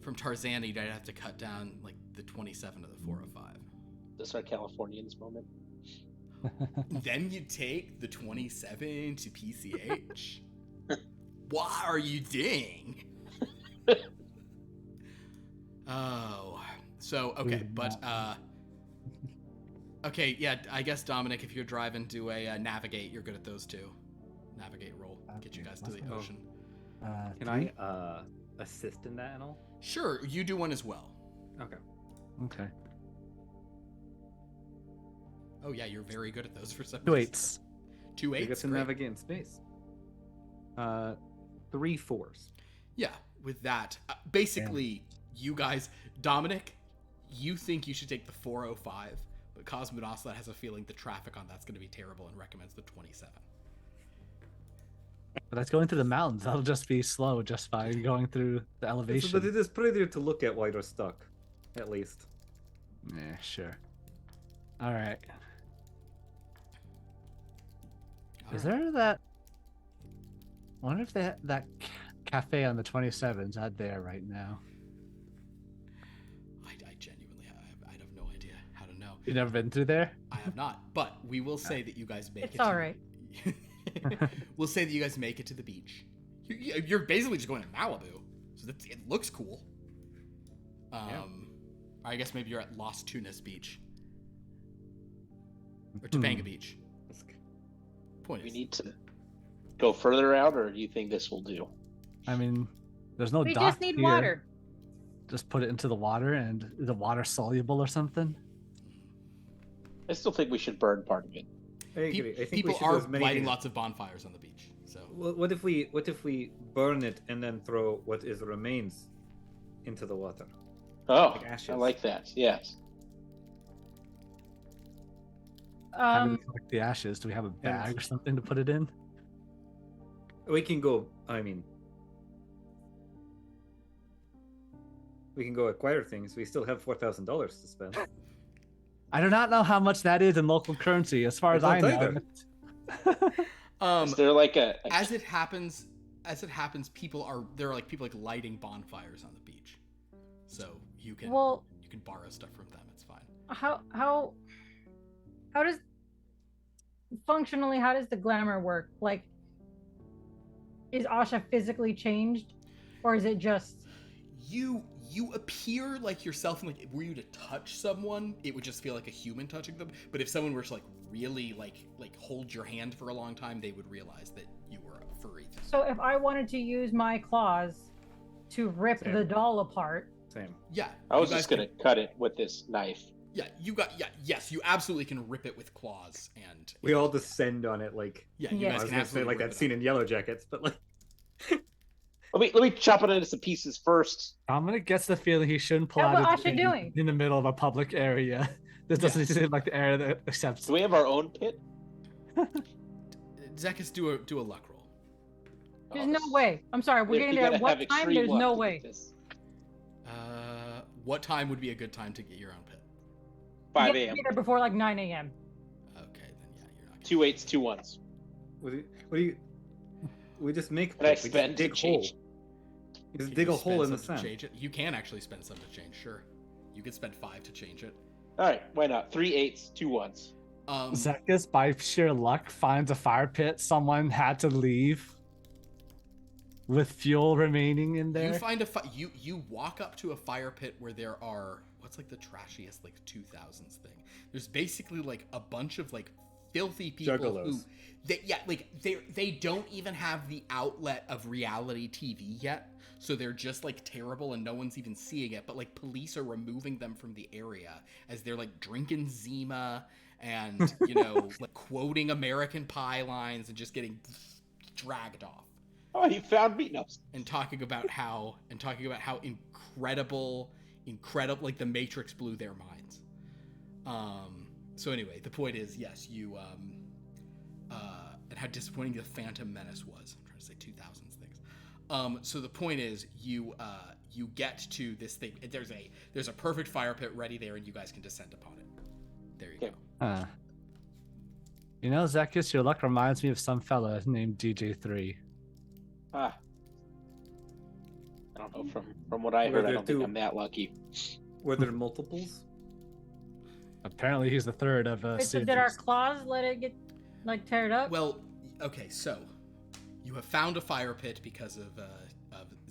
from Tarzana. You'd have to cut down like the 27 to the 405. This is our Californians moment. Then you take the 27 to PCH. What are you doing? Oh, so okay, but okay, yeah. I guess Dominic, if you're driving, do a navigate. You're good at those two. Navigate roll, get you guys to the ocean. Can I assist in that and all? Sure, you do one as well. Okay. Okay. Oh yeah, you're very good at those for some 2 reason. 8s. 2 You 8s. get to great. navigate in space. 3 4s. Yeah, with that, basically, you guys, Dominic, you think you should take the 405, but Cosmonoslat has a feeling the traffic on that's going to be terrible and recommends the 27. But that's going through the mountains. That'll just be slow just by going through the elevation. But it is prettier to look at while you're stuck, at least. Yeah, sure. All right. Is there that? I wonder if that cafe on the 27's out there right now. I genuinely, I have no idea how to know. You never been through there? I have not, but we will say that you guys make It's it. all right. We'll say that you guys make it to the beach. You're basically just going to Malibu, so it looks cool. I guess maybe you're at Las Tunas Beach or Topanga Beach. Point We is, need to go further out, or do you think this will do? I mean, there's no We dock just need here. water. Just put it into the water, and the water soluble or something. I still think we should burn part of it. I agree. I think we people should do are as many lighting things- lots of bonfires on the beach. So What if we burn it and then throw what is remains into the water? Oh, Like ashes. I like that. Yes. How do we collect the ashes? Do we have a bag or something to put it in? We can go. I mean, we can go acquire things. We still have $4,000 to spend. I do not know how much that is in local currency, as far as I don't know. Is there like a as it happens, people are like lighting bonfires on the beach, so you can borrow stuff from them. It's fine. How does functionally how does the glamour work? Like, is Asha physically changed, or is it just You appear like yourself, and like were you to touch someone, it would just feel like a human touching them. But if someone were to like really like hold your hand for a long time, they would realize that you were a furry thing. so? If I wanted to use my claws to rip Same. the doll apart, Same. Yeah, I was you just guys gonna cut it with this knife. yes, you absolutely can rip it with claws, and We all descend on it like. yeah, you Yeah. I guys was can gonna say absolutely like rip that it scene up. in Yellow Jackets, but like. Let me chop it into some pieces first. Dominic gets the feeling he shouldn't pull That's out what his Asha gun doing. in the middle of a public area. This doesn't Yes. seem like the area that accepts. Do we have our own pit? Zekas, do a luck roll. there's no way. I'm sorry, we're You getting gotta there. At what have time? extreme There's luck no to way. get this. What time would be a good time to get your own pit? 5 You have to a.m. be there before like 9 a.m. Okay, then yeah, you're not. 2 8s, 2 1s. What do you? We just make. And I we just spend dig change. hole. Just Can dig you a hole in spend the some to sand. change it? You can actually spend some to change. Sure, you could spend 5 to change it. All right, why not? 3 8s, 2 1s. Zekas, by sheer luck, finds a fire pit someone had to leave with fuel remaining in there. You find you walk up to a fire pit where there are what's like the trashiest like 2000s thing. There's basically like a bunch of like filthy people Juggalos. they don't even have the outlet of reality TV yet. So they're just like terrible and no one's even seeing it, but like police are removing them from the area as they're like drinking Zima and, you know, like quoting American Pie lines and just getting dragged off. Oh, he found me. No. And talking about how incredible like the Matrix blew their minds. So anyway, the point is, yes, you and how disappointing the Phantom Menace was. I'm trying to say 2000s things. So the point is, you get to this thing. There's a perfect fire pit ready there, and you guys can descend upon it. There you go. You know, Zekas, your luck reminds me of some fella named DJ3. I don't know. From what I heard, I don't think I'm that lucky. Were there multiples? Apparently, he's the third of Wait, so did our claws let it get like teared up? Well, okay, so you have found a fire pit because of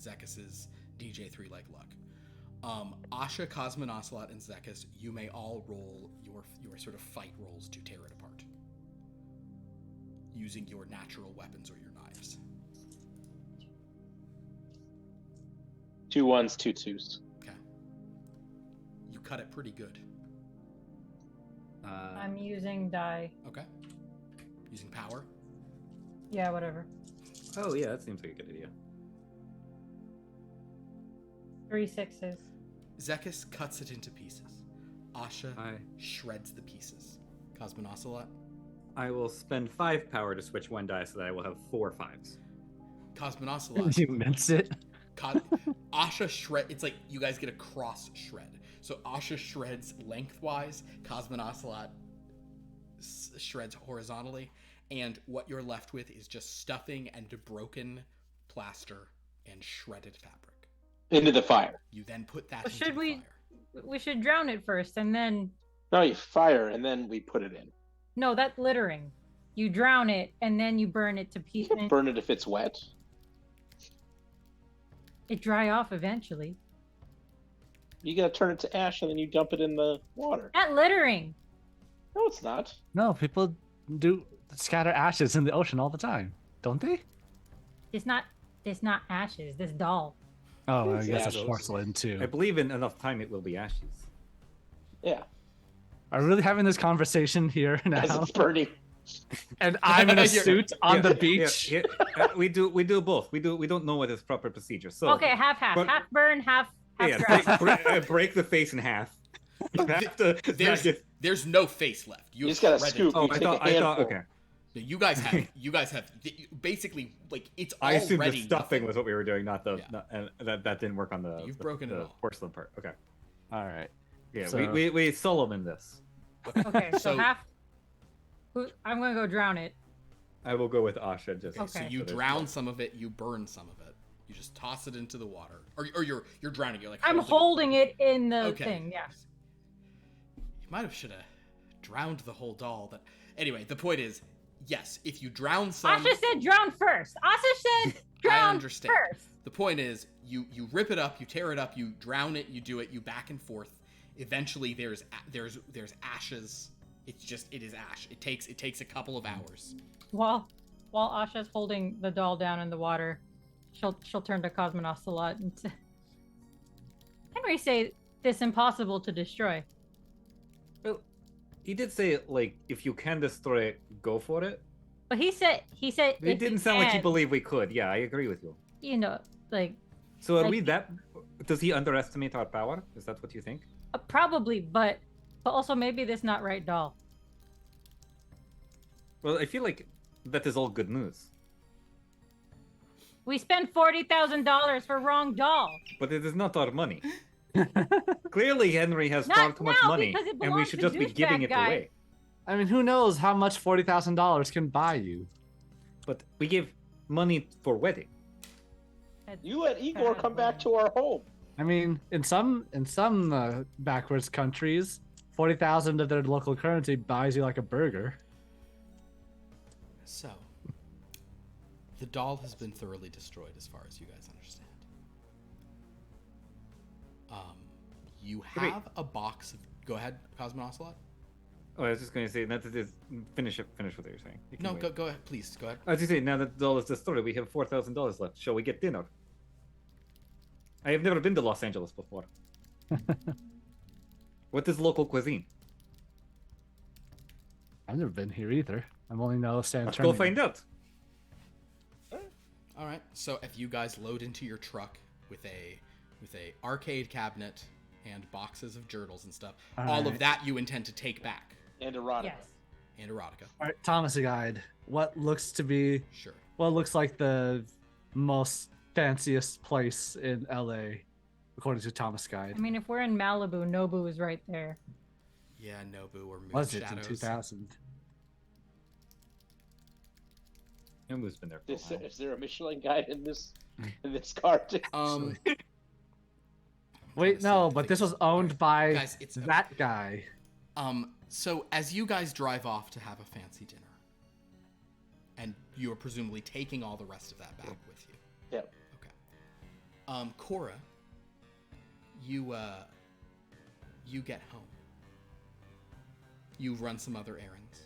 Zekas's DJ3 like luck. Asha, Cosmo, Ocelot, and Zekas, you may all roll your sort of fight rolls to tear it apart using your natural weapons or your knives. 2 1s, 2 2s. Okay. You cut it pretty good. I'm using die. Okay. Using power. Yeah, whatever. Oh yeah, that seems like a good idea. 3 6s. Zekas cuts it into pieces. Asha shreds the pieces. Cosmo, Ocelot. I will spend 5 power to switch 1 die so that I will have 4 5s. Cosmo, Ocelot. You mince it. Asha shred. It's like you guys get a cross shred. So Asha shreds lengthwise. Cosmo, Ocelot shreds horizontally, and what you're left with is just stuffing and broken plaster and shredded fabric. Into the fire. You then put that Well, into should the we- fire. We should drown it first, and then No, you fire and then we put it in. no, that's littering. You drown it, and then you burn it to You pieces. can burn it if it's wet. It dry off eventually. You gotta turn it to ash and then you dump it in the water. Not littering. No, it's not. No, people do scatter ashes in the ocean all the time, don't they? It's not ashes. This doll. Oh, I It's guess it's ashes. porcelain too. I believe in enough time it will be ashes. Yeah. Are we really having this conversation here As now? it's burning. And I'm in a You're- suit on Yeah, the beach. yeah, we do both. We don't know what is proper procedure. So Okay, half. but- Half burn, half yeah, drown. break the face in half. You have to- There's no face left. You just gotta shredded- scoop. Oh, You I take a thought handful. okay. You guys have basically like it's I assumed already the stuffing nothing. was what we were doing, not the Yeah. not, and that didn't work on the You've broken it the all. porcelain part. Okay, All right. yeah, So- we Solomon this. Okay, so So- half. I'm gonna go drown it. I will go with Asha. Just Okay, so Okay. you there's drown some of it, you burn some of it. You just toss it into the water, or you're drowning. You're like I'm holding it in the Okay. thing. Yeah. You might have should have drowned the whole doll. But anyway, the point is, yes, if you drown some, Asha said drown first. Asha said drown understand. first. the point is you rip it up, you tear it up, you drown it, you do it, you back and forth. Eventually, there's ashes. It is ash. It takes a couple of hours. While Asha's holding the doll down in the water, she'll turn to Cosmonaut a lot and say, Henry say this impossible to destroy. He did say like if you can destroy it, go for it. But he said It if didn't you sound like he can, believed we could. Yeah, I agree with you. you know, like So are Like- we that? Does he underestimate our power? Is that what you think? probably, but also maybe this not right doll. Well, I feel like that is all good news. We spent $40,000 for wrong doll. But it is not our money. Clearly, Henry has Not far too much now, money, because it and we belongs should to just be giving douchebag it guy. away. I mean, who knows how much $40,000 can buy you? But we give money for wedding. You let Igor come back to our home. I mean, in some backwards countries, 40,000 of their local currency buys you like a burger. So, the doll has been thoroughly destroyed, as far as you guys understand. You have a box of. Go ahead, Cosmo Ocelot. Oh, I was just going to say, finish what you're saying. You can No, wait. go ahead, please. Go ahead. I was just saying, now that the doll is destroyed, we have $4,000 left. Shall we get dinner? I have never been to Los Angeles before. What is local cuisine? I've never been here either. I've only know San Let's Antonio. go find out. All right. So if you guys load into your truck with a arcade cabinet and boxes of journals and stuff, all of that you intend to take back. And erotica. Yes. And erotica. All right, Thomas Guide. What looks like the most fanciest place in LA, according to Thomas Guide? I mean, if we're in Malibu, Nobu is right there. Yeah, Nobu or Moon Was it Shadows. in 2000? Nobu's been there for a while. Is there a Michelin guide in this card? Wait, no, but this was owned by Guys, it's that guy. So as you guys drive off to have a fancy dinner, and you are presumably taking all the rest of that back with you. Yep. Okay. Cora, you get home. You run some other errands.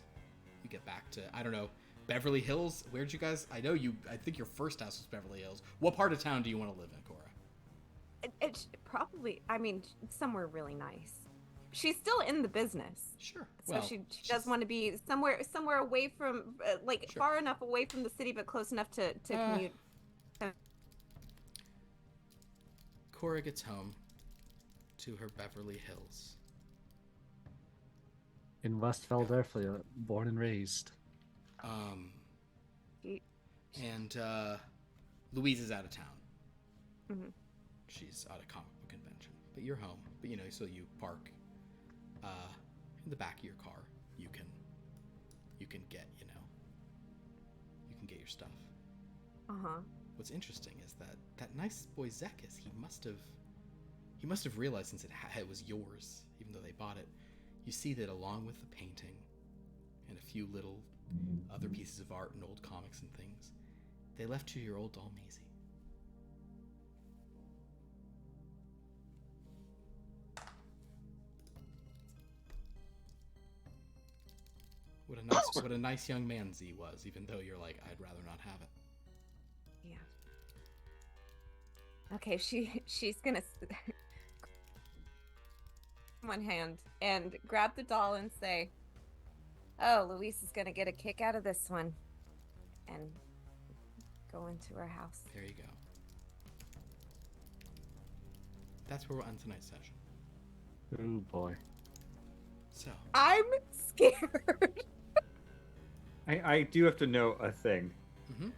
You get back to, I don't know, Beverly Hills. Where'd you guys? I think your first house was Beverly Hills. What part of town do you want to live in, Cora? It's probably, I mean, somewhere really nice. She's still in the business. Sure. So Well, she does want to be somewhere away from, Sure. far enough away from the city, but close enough to commute. Cora gets home to her Beverly Hills. In West Philadelphia, born and raised. And Louise is out of town. Mhm. She's at a comic book convention. But you're home. But so you park in the back of your car. You can get, you can get your stuff. Uh-huh. What's interesting is that nice boy Zekas, he must have realized, since it was yours, even though they bought it. You see that along with the painting and a few little other pieces of art and old comics and things, they left you your old doll Maisie. What a nice young man Z was, even though you're like, I'd rather not have it. Yeah. Okay, she's gonna one hand and grab the doll and say, "Oh, Luis is gonna get a kick out of this one," and go into her house. There you go. That's where we'll end tonight's session. Oh boy. So I'm scared. I do have to know a thing. Mhm.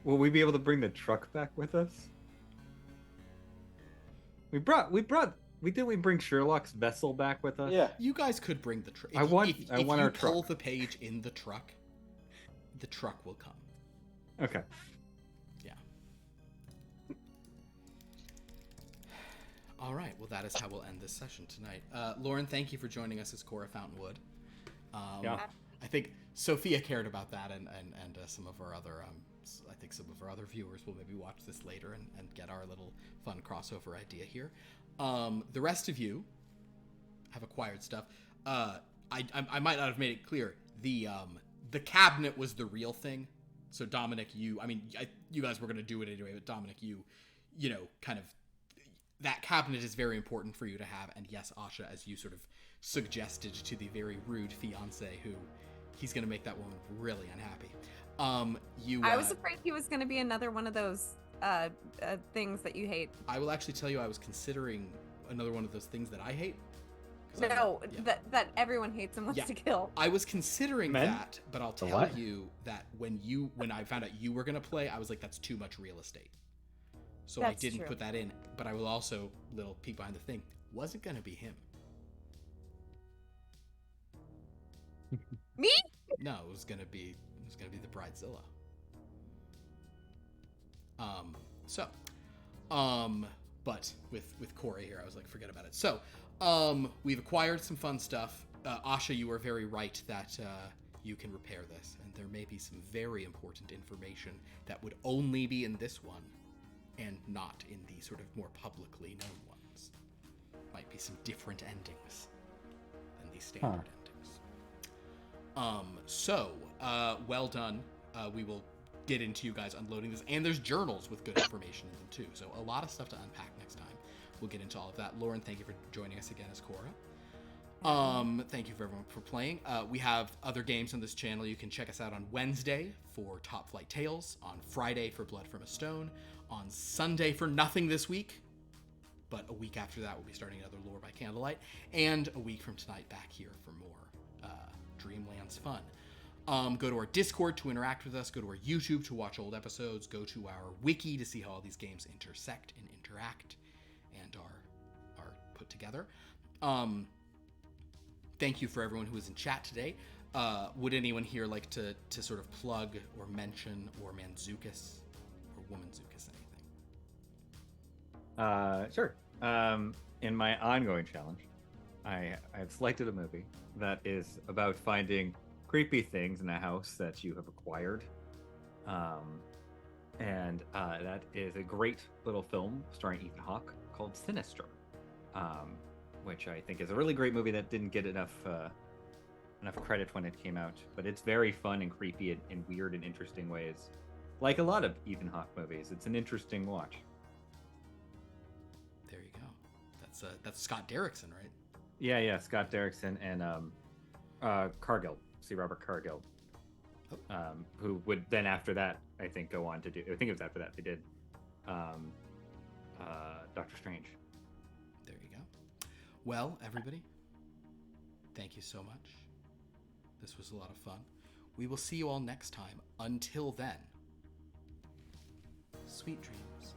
Will we be able to bring the truck back with us? We didn't we bring Sherlock's vessel back with us? Yeah. you guys could bring the truck. I want if our you truck. pull the page in the truck will come. Okay. Yeah. All right. Well, that is how we'll end this session tonight. Lauren, thank you for joining us as Cora Fountainwood. Yeah. I think Sophia cared about that, and some of our other I think some of our other viewers will maybe watch this later and get our little fun crossover idea here. The rest of you have acquired stuff. I might not have made it clear. The cabinet was the real thing. So Dominic, you guys were gonna do it anyway, but Dominic, you kind of, that cabinet is very important for you to have. And yes, Asha, as you sort of suggested to the very rude fiance, who he's gonna make that woman really unhappy. I was afraid he was gonna be another one of those things that you hate. I will actually tell you, I was considering another one of those things that I hate. No, that everyone hates and wants to kill. I was considering Men? that, but I'll tell you that when I found out you were gonna play, I was like, that's too much real estate. So That's I didn't true. put that in. But I will also, little peek behind the thing, wasn't gonna be him. Me? No, it was gonna be the Bridezilla. So, but with Corey here, I was like, forget about it. So, we've acquired some fun stuff. Asha, you are very right that you can repair this, and there may be some very important information that would only be in this one, and not in the sort of more publicly known ones. Might be some different endings than the standard endings. So, well done. We will get into you guys unloading this, and there's journals with good information in them too, so a lot of stuff to unpack next time. We'll get into all of that. Lauren, thank you for joining us again as Cora. Thank you for everyone for playing. We have other games on this channel. You can check us out on Wednesday for Top Flight Tales, on Friday for Blood from a Stone, on Sunday for Nothing This Week, but a week after that we'll be starting another Lore by Candlelight, and a week from tonight back here for more Dreamlands fun. Go to our Discord to interact with us, go to our YouTube to watch old episodes, go to our wiki to see how all these games intersect and interact and are put together. Thank you for everyone who was in chat today. Would anyone here like to sort of plug or mention or Manzukis or Womanzukis anything? Sure. In my ongoing challenge, I've selected a movie that is about finding creepy things in a house that you have acquired. And that is a great little film starring Ethan Hawke called Sinister, which I think is a really great movie that didn't get enough credit when it came out. But it's very fun and creepy in weird and interesting ways. Like a lot of Ethan Hawke movies, it's an interesting watch. There you go. That's Scott Derrickson, right? Yeah, Scott Derrickson and Cargill, C. Robert Cargill, who would then after that, I think, go on to do. I think it was after that they did Doctor Strange. There you go. Well, everybody, thank you so much. This was a lot of fun. We will see you all next time. Until then, sweet dreams.